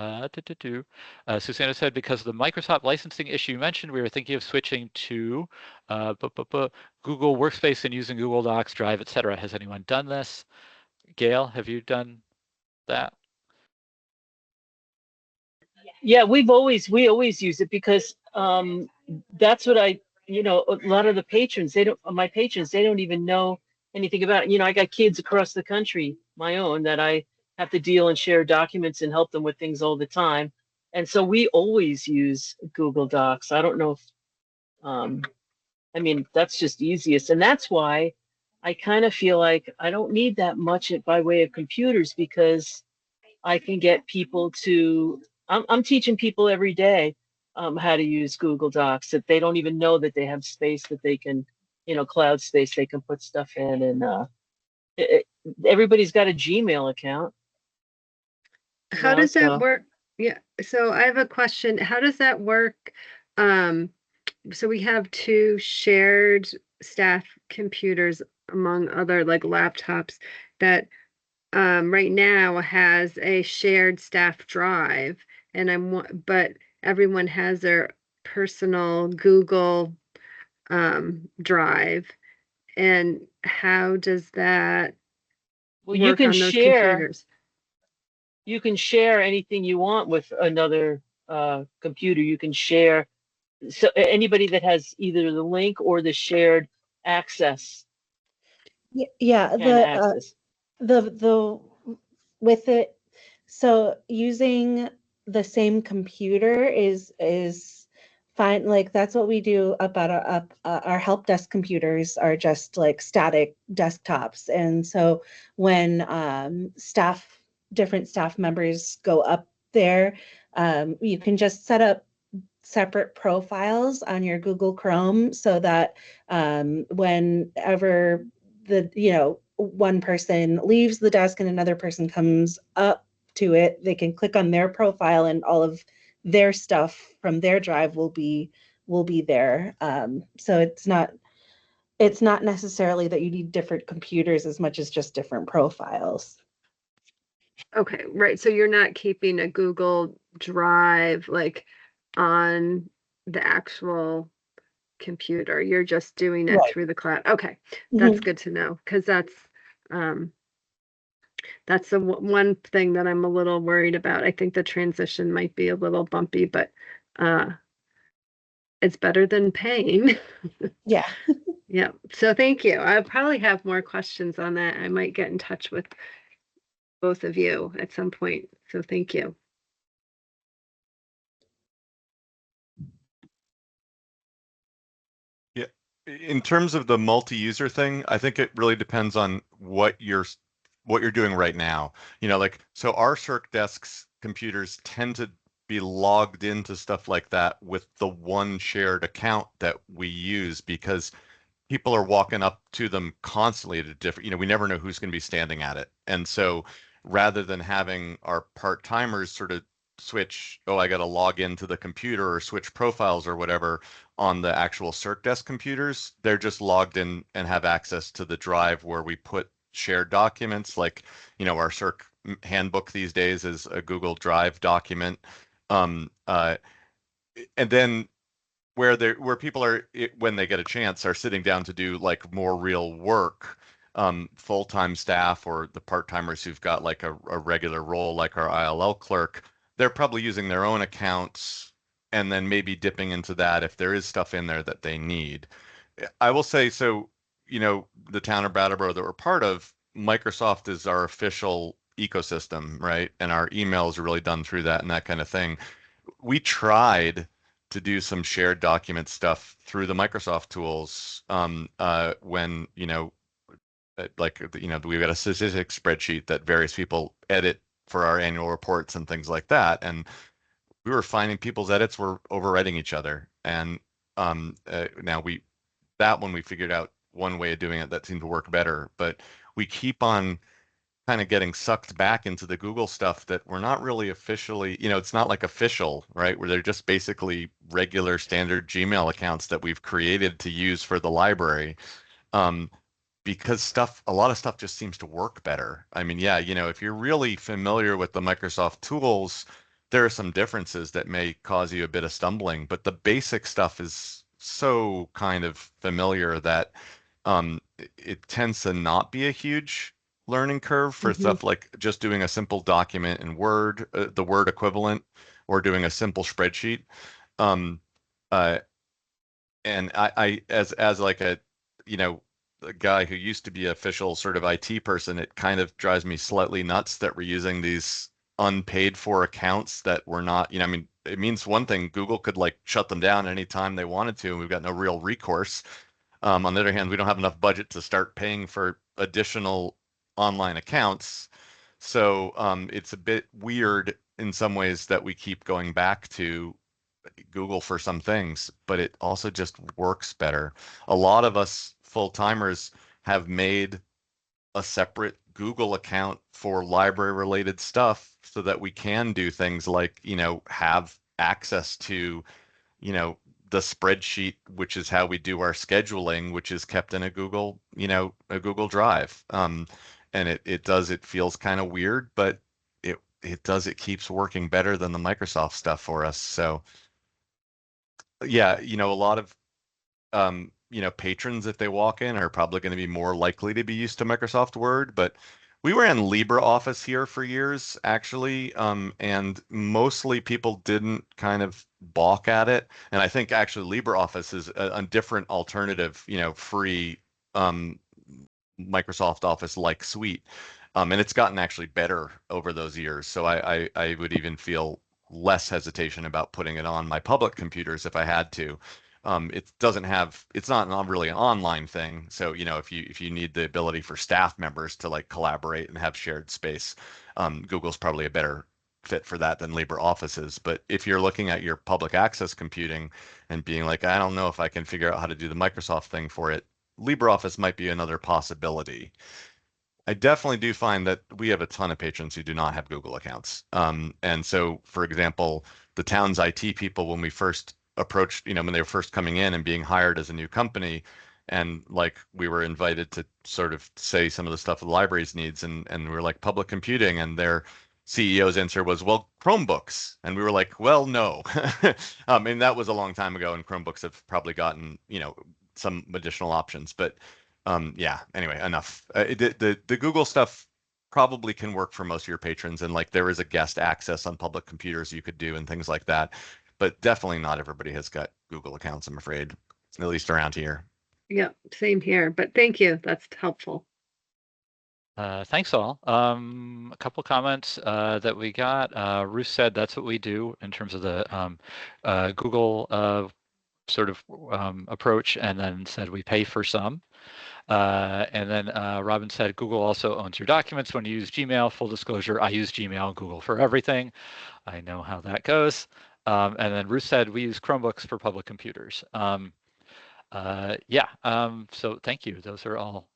Susanna said, because of the Microsoft licensing issue you mentioned, we were thinking of switching to Google Workspace and using Google Docs, Drive, etc. Has anyone done this? Gail, have you done that? Yeah, we always use it because that's what a lot of the patrons, my patrons, they don't even know anything about it. I got kids across the country, my own, that I have to deal and share documents and help them with things all the time. And so we always use Google Docs. I don't know if, I mean, that's just easiest. And that's why I kind of feel like I don't need that much by way of computers, because I can get people to, I'm teaching people every day how to use Google Docs, that they don't even know that they have space that they can, cloud space they can put stuff in. And everybody's got a Gmail account. How does that work? Yeah, so I have a question. How does that work? So we have 2 shared staff computers among other like laptops that right now has a shared staff drive, and but everyone has their personal Google drive. And how does that Well, work you can on those share. computers? You can share anything you want with another computer. You can share, so anybody that has either the link or the shared access Yeah, can access. the with it, so using the same computer is fine. Like that's what we do up at our help desk computers are just like static desktops. And so when different staff members go up there, you can just set up separate profiles on your Google Chrome so that whenever one person leaves the desk and another person comes up to it, they can click on their profile and all of their stuff from their drive will be there. So it's not necessarily that you need different computers as much as just different profiles. Okay, right. So you're not keeping a Google Drive like on the actual computer. You're just doing it through the cloud. Okay, that's good to know, because that's the one thing that I'm a little worried about. I think the transition might be a little bumpy, but it's better than paying. Yeah. Yeah. So thank you. I'll probably have more questions on that. I might get in touch with both of you at some point. So thank you. Yeah. In terms of the multi-user thing, I think it really depends on what you're doing right now. So our Circ Desks computers tend to be logged into stuff like that with the one shared account that we use, because people are walking up to them constantly at a different, we never know who's going to be standing at it. And so rather than having our part-timers sort of switch, I got to log into the computer or switch profiles or whatever on the actual Circ Desk computers, they're just logged in and have access to the drive where we put shared documents, like, our Circ handbook these days is a Google Drive document. And then where people are, when they get a chance, are sitting down to do like more real work, full-time staff or the part-timers who've got like a regular role, like our ILL clerk, they're probably using their own accounts and then maybe dipping into that if there is stuff in there that they need. I will say, so, the town of Brattleboro that we're part of, Microsoft is our official ecosystem, right? And our emails are really done through that and that kind of thing. We tried to do some shared document stuff through the Microsoft tools when, we've got a statistics spreadsheet that various people edit for our annual reports and things like that. And we were finding people's edits were overwriting each other. And now that one we figured out one way of doing it that seemed to work better, but we keep on kind of getting sucked back into the Google stuff that we're not really officially, it's not like official, right? Where they're just basically regular standard Gmail accounts that we've created to use for the library. Because a lot of stuff just seems to work better. I mean, yeah, if you're really familiar with the Microsoft tools, there are some differences that may cause you a bit of stumbling, but the basic stuff is so kind of familiar that it tends to not be a huge learning curve for stuff like just doing a simple document in Word, the Word equivalent, or doing a simple spreadsheet. And I as like a guy who used to be an official sort of IT person, it kind of drives me slightly nuts that we're using these unpaid for accounts that we're not, I mean, it means one thing, Google could like shut them down anytime they wanted to, and we've got no real recourse. On the other hand, we don't have enough budget to start paying for additional online accounts. So it's a bit weird in some ways that we keep going back to Google for some things, but it also just works better. A lot of us full-timers have made a separate Google account for library related stuff so that we can do things like, have access to, the spreadsheet, which is how we do our scheduling, which is kept in a Google, a Google Drive. And it feels kind of weird, but it keeps working better than the Microsoft stuff for us. So yeah, a lot of patrons, if they walk in, are probably going to be more likely to be used to Microsoft Word, but we ran LibreOffice here for years, actually, and mostly people didn't kind of balk at it. And I think actually LibreOffice is a different alternative, free Microsoft Office-like suite, and it's gotten actually better over those years. So I would even feel less hesitation about putting it on my public computers if I had to. It's not really an online thing. So, if you need the ability for staff members to like collaborate and have shared space, Google's probably a better fit for that than LibreOffice is. But if you're looking at your public access computing and being like, I don't know if I can figure out how to do the Microsoft thing for it, LibreOffice might be another possibility. I definitely do find that we have a ton of patrons who do not have Google accounts. And so, for example, the town's IT people, when we first approached, when they were first coming in and being hired as a new company, and like we were invited to sort of say some of the stuff the libraries needs, and we were like public computing, and their CEO's answer was, well, Chromebooks. And we were like, well, no. And that was a long time ago, and Chromebooks have probably gotten, some additional options. But yeah, anyway, enough. The Google stuff probably can work for most of your patrons, and like there is a guest access on public computers you could do and things like that. But definitely not everybody has got Google accounts, I'm afraid, at least around here. Yeah, same here. But thank you. That's helpful. Thanks all. A couple comments that we got. Ruth said that's what we do in terms of the Google sort of approach, and then said we pay for some. And then Robin said Google also owns your documents when you use Gmail. Full disclosure, I use Gmail and Google for everything. I know how that goes. And then Ruth said we use Chromebooks for public computers. Yeah, so thank you. Those are all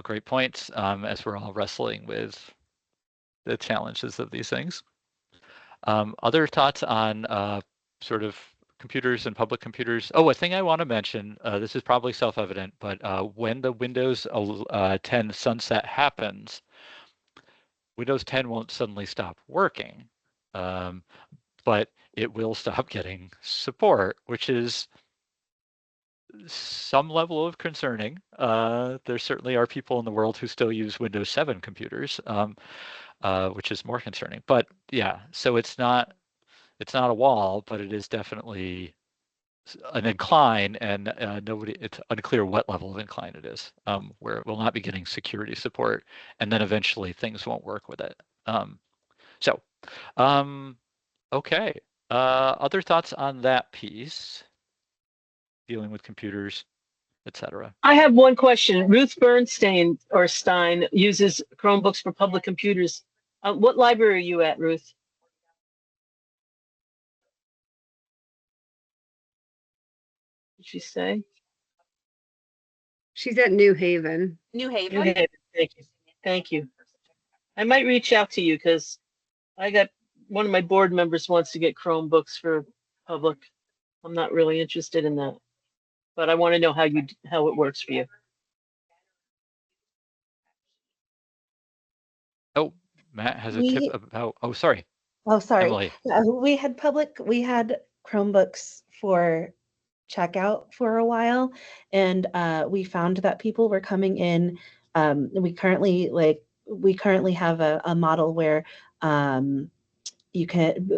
great points as we're all wrestling with the challenges of these things. Other thoughts on sort of computers and public computers? Oh, a thing I want to mention, this is probably self-evident, but when the Windows 10 sunset happens, Windows 10 won't suddenly stop working, but it will stop getting support, which is some level of concerning. There certainly are people in the world who still use Windows 7 computers, which is more concerning. But yeah, so it's not a wall, but it is definitely an incline, and it's unclear what level of incline it is, where it will not be getting security support, and then eventually things won't work with it. Okay. Other thoughts on that piece? Dealing with computers, etc. I have one question. Ruth Bernstein or Stein uses Chromebooks for public computers. What library are you at, Ruth? Did she say? She's at New Haven. New Haven. New Haven. Thank you. Thank you. I might reach out to you because I got one of my board members wants to get Chromebooks for public. I'm not really interested in that, but I want to know how it works for you. Oh, Matt has a tip We- about. Oh, sorry, Oh, sorry. Emily. We had Chromebooks for checkout for a while, and we found that people were coming in. We currently have a model where you can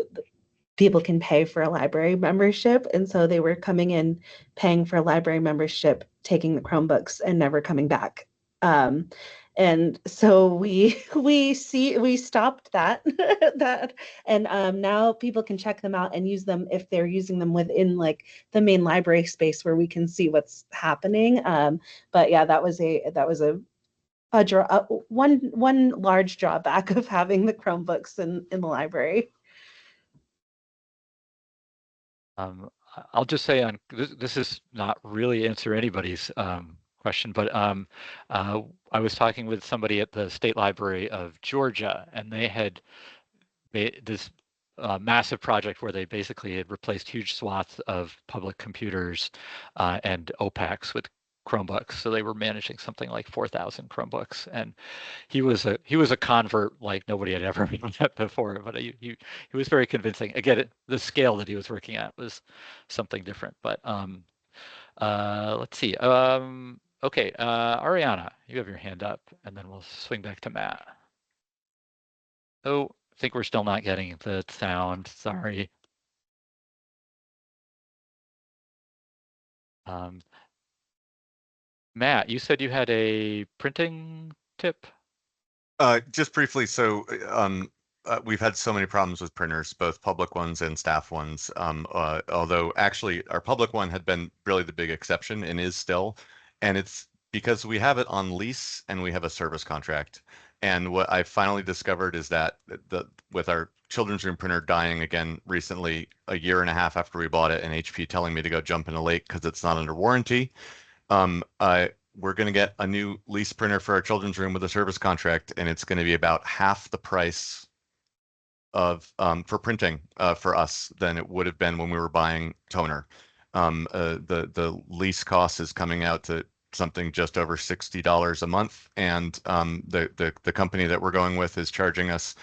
people can pay for a library membership, and so they were coming in paying for a library membership, taking the Chromebooks and never coming back. And so we stopped that that, and now people can check them out and use them if they're using them within like the main library space where we can see what's happening. But yeah, that was one large drawback of having the Chromebooks in the library. I'll just say on this is not really answer anybody's question, but I was talking with somebody at the State Library of Georgia, and they had this massive project where they basically had replaced huge swaths of public computers and OPACs with Chromebooks. So they were managing something like 4,000 Chromebooks, and he was a convert like nobody had ever met before. But he was very convincing. Again, the scale that he was working at was something different. But let's see. Okay, Ariana, you have your hand up, and then we'll swing back to Matt. Oh, I think we're still not getting the sound. Sorry. Matt, you said you had a printing tip? Just briefly, so we've had so many problems with printers, both public ones and staff ones. Although actually our public one had been really the big exception and is still, and it's because we have it on lease and we have a service contract. And what I finally discovered is that with our children's room printer dying again recently, a year and a half after we bought it, and HP telling me to go jump in a lake because it's not under warranty, we're going to get a new lease printer for our children's room with a service contract, and it's going to be about half the price of for printing for us than it would have been when we were buying toner. The lease cost is coming out to something just over $60 a month, and the company that we're going with is charging us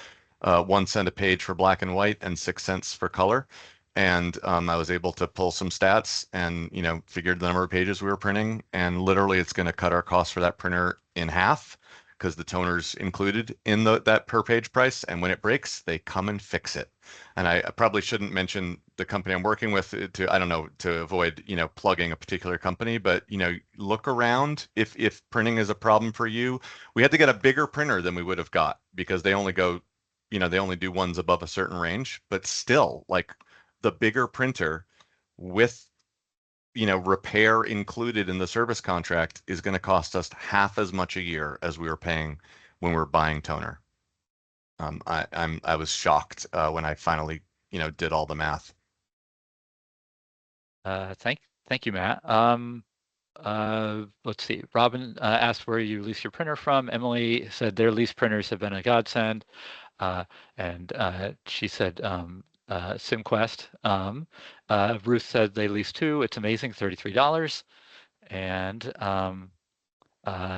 1 cent a page for black and white and 6 cents for color. And I was able to pull some stats and figured the number of pages we were printing, and literally it's going to cut our cost for that printer in half because the toner's included in that per page price, and when it breaks, they come and fix it. And I probably shouldn't mention the company I'm working with to avoid plugging a particular company, but look around. If printing is a problem for you, we had to get a bigger printer than we would have got because they only go, they only do ones above a certain range, but still, like, the bigger printer with repair included in the service contract is going to cost us half as much a year as we were paying when we were buying toner. I was shocked when I finally did all the math. Thank you, Matt. Let's see. Robin asked where you lease your printer from. Emily said their lease printers have been a godsend, and she said SimQuest. Ruth said they lease 2. It's amazing, $33. And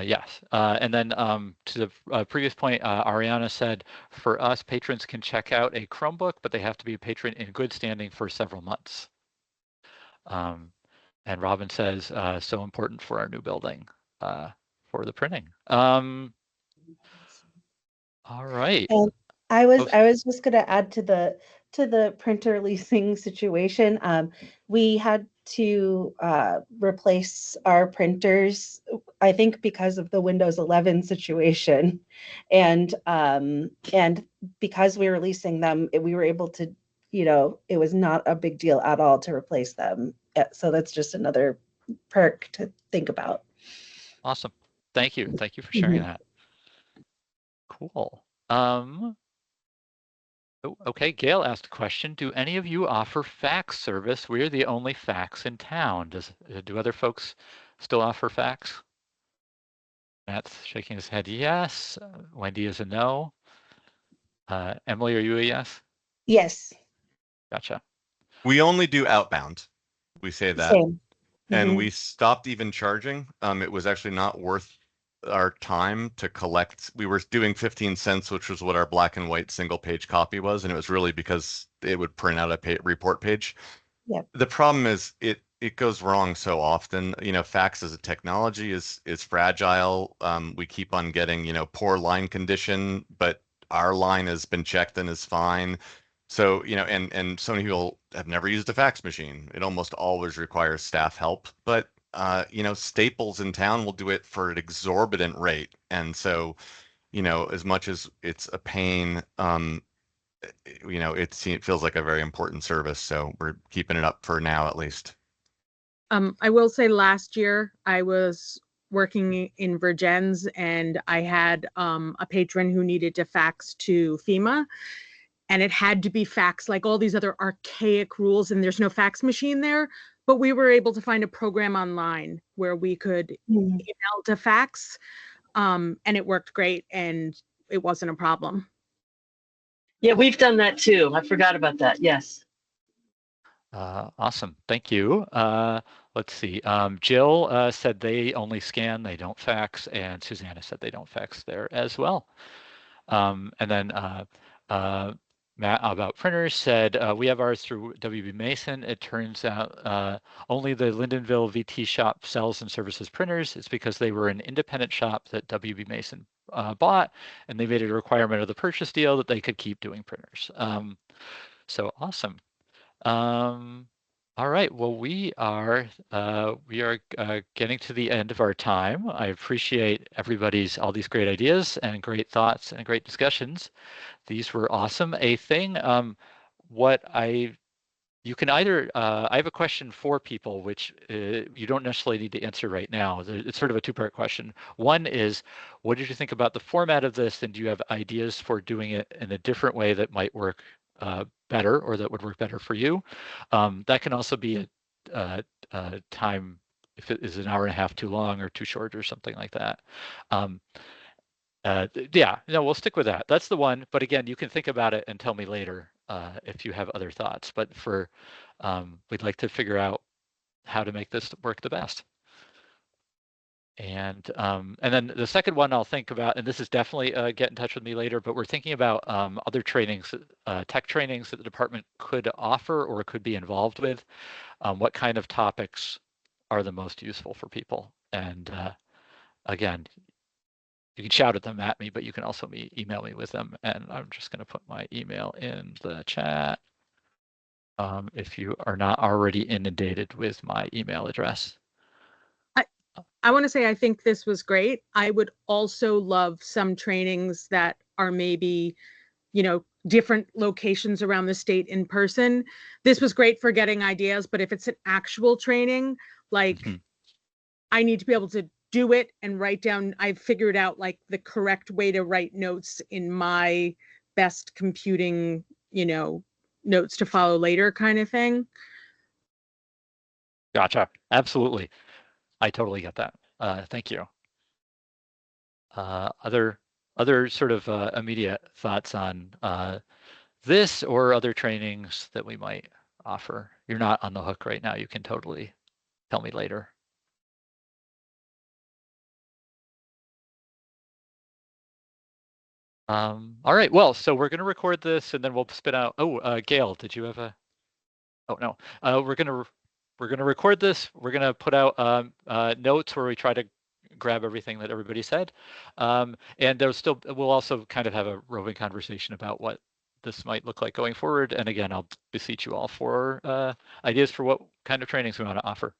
yes. And then to the previous point, Ariana said, for us, patrons can check out a Chromebook, but they have to be a patron in good standing for several months. And Robin says, so important for our new building for the printing. All right. And I was just going to add to the printer leasing situation. We had to replace our printers, I think, because of the Windows 11 situation, and because we were leasing them, we were able to, it was not a big deal at all to replace them. So that's just another perk to think about. Awesome. Thank you. Thank you for sharing that. Cool. Oh, okay, Gail asked a question. Do any of you offer fax service? We're the only fax in town. Do other folks still offer fax? Matt's shaking his head yes. Wendy is a no. Emily, are you a yes? Yes. Gotcha. We only do outbound. We say that. Same. And Mhm. we stopped even charging. It was actually not worth our time to collect. We were doing 15 cents, which was what our black and white single page copy was. And it was really because it would print out a report page. Yep. The problem is it goes wrong so often. You know, fax as a technology is fragile. We keep on getting, you know, poor line condition, but our line has been checked and is fine. So, you know, and so many people have never used a fax machine. It almost always requires staff help, but you know, Staples in town will do it for an exorbitant rate. And so, you know, as much as it's a pain, you know, it feels like a very important service. So we're keeping it up for now, at least. I will say last year I was working in Virgins and I had a patron who needed to fax to FEMA, and it had to be faxed like all these other archaic rules, and there's no fax machine there. But we were able to find a program online where we could email to fax, and it worked great, and it wasn't a problem. Yeah, we've done that too. I forgot about that. Yes. Awesome. Thank you. Let's see. Jill said they only scan, they don't fax, and Susanna said they don't fax there as well. And then Matt about printers said, we have ours through WB Mason. It turns out only the Lindenville VT shop sells and services printers. It's because they were an independent shop that WB Mason bought, and they made it a requirement of the purchase deal that they could keep doing printers. So awesome. All right, well, we are getting to the end of our time. I appreciate everybody's all these great ideas and great thoughts and great discussions. These were awesome. A thing, you can either, I have a question for people, which you don't necessarily need to answer right now. It's sort of a two-part question. One is, what did you think about the format of this? And do you have ideas for doing it in a different way that might work better or that would work better for you? That can also be a time, if it is an hour and a half too long or too short or something like that. Yeah, no, we'll stick with that. That's the one. But again, you can think about it and tell me later if you have other thoughts. But we'd like to figure out how to make this work the best. And then the second one I'll think about, and this is definitely get in touch with me later, but we're thinking about other trainings, tech trainings that the department could offer or could be involved with. What kind of topics are the most useful for people? And again, you can shout at them at me, but you can also email me with them. And I'm just going to put my email in the chat if you are not already inundated with my email address. I want to say I think this was great. I would also love some trainings that are maybe, you know, different locations around the state in person. This was great for getting ideas, but if it's an actual training, like I need to be able to do it and write down, I've figured out like the correct way to write notes in my best computing, you know, notes to follow later kind of thing. Gotcha. Absolutely. I totally get that. Thank you. Other sort of immediate thoughts on this or other trainings that we might offer? You're not on the hook right now. You can totally tell me later. All right. Well, so we're going to record this and then we'll spit out. Oh, Gail, did you have a? Oh no. We're gonna record this. We're gonna put out notes where we try to grab everything that everybody said, and we'll also kind of have a roving conversation about what this might look like going forward. And again, I'll beseech you all for ideas for what kind of trainings we want to offer.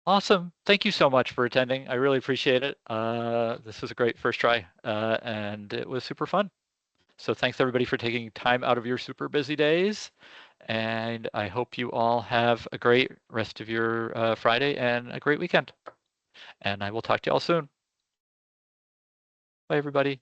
Awesome. Thank you so much for attending. I really appreciate it. This was a great first try, and it was super fun. So thanks everybody for taking time out of your super busy days. And I hope you all have a great rest of your Friday and a great weekend. And I will talk to you all soon. Bye, everybody.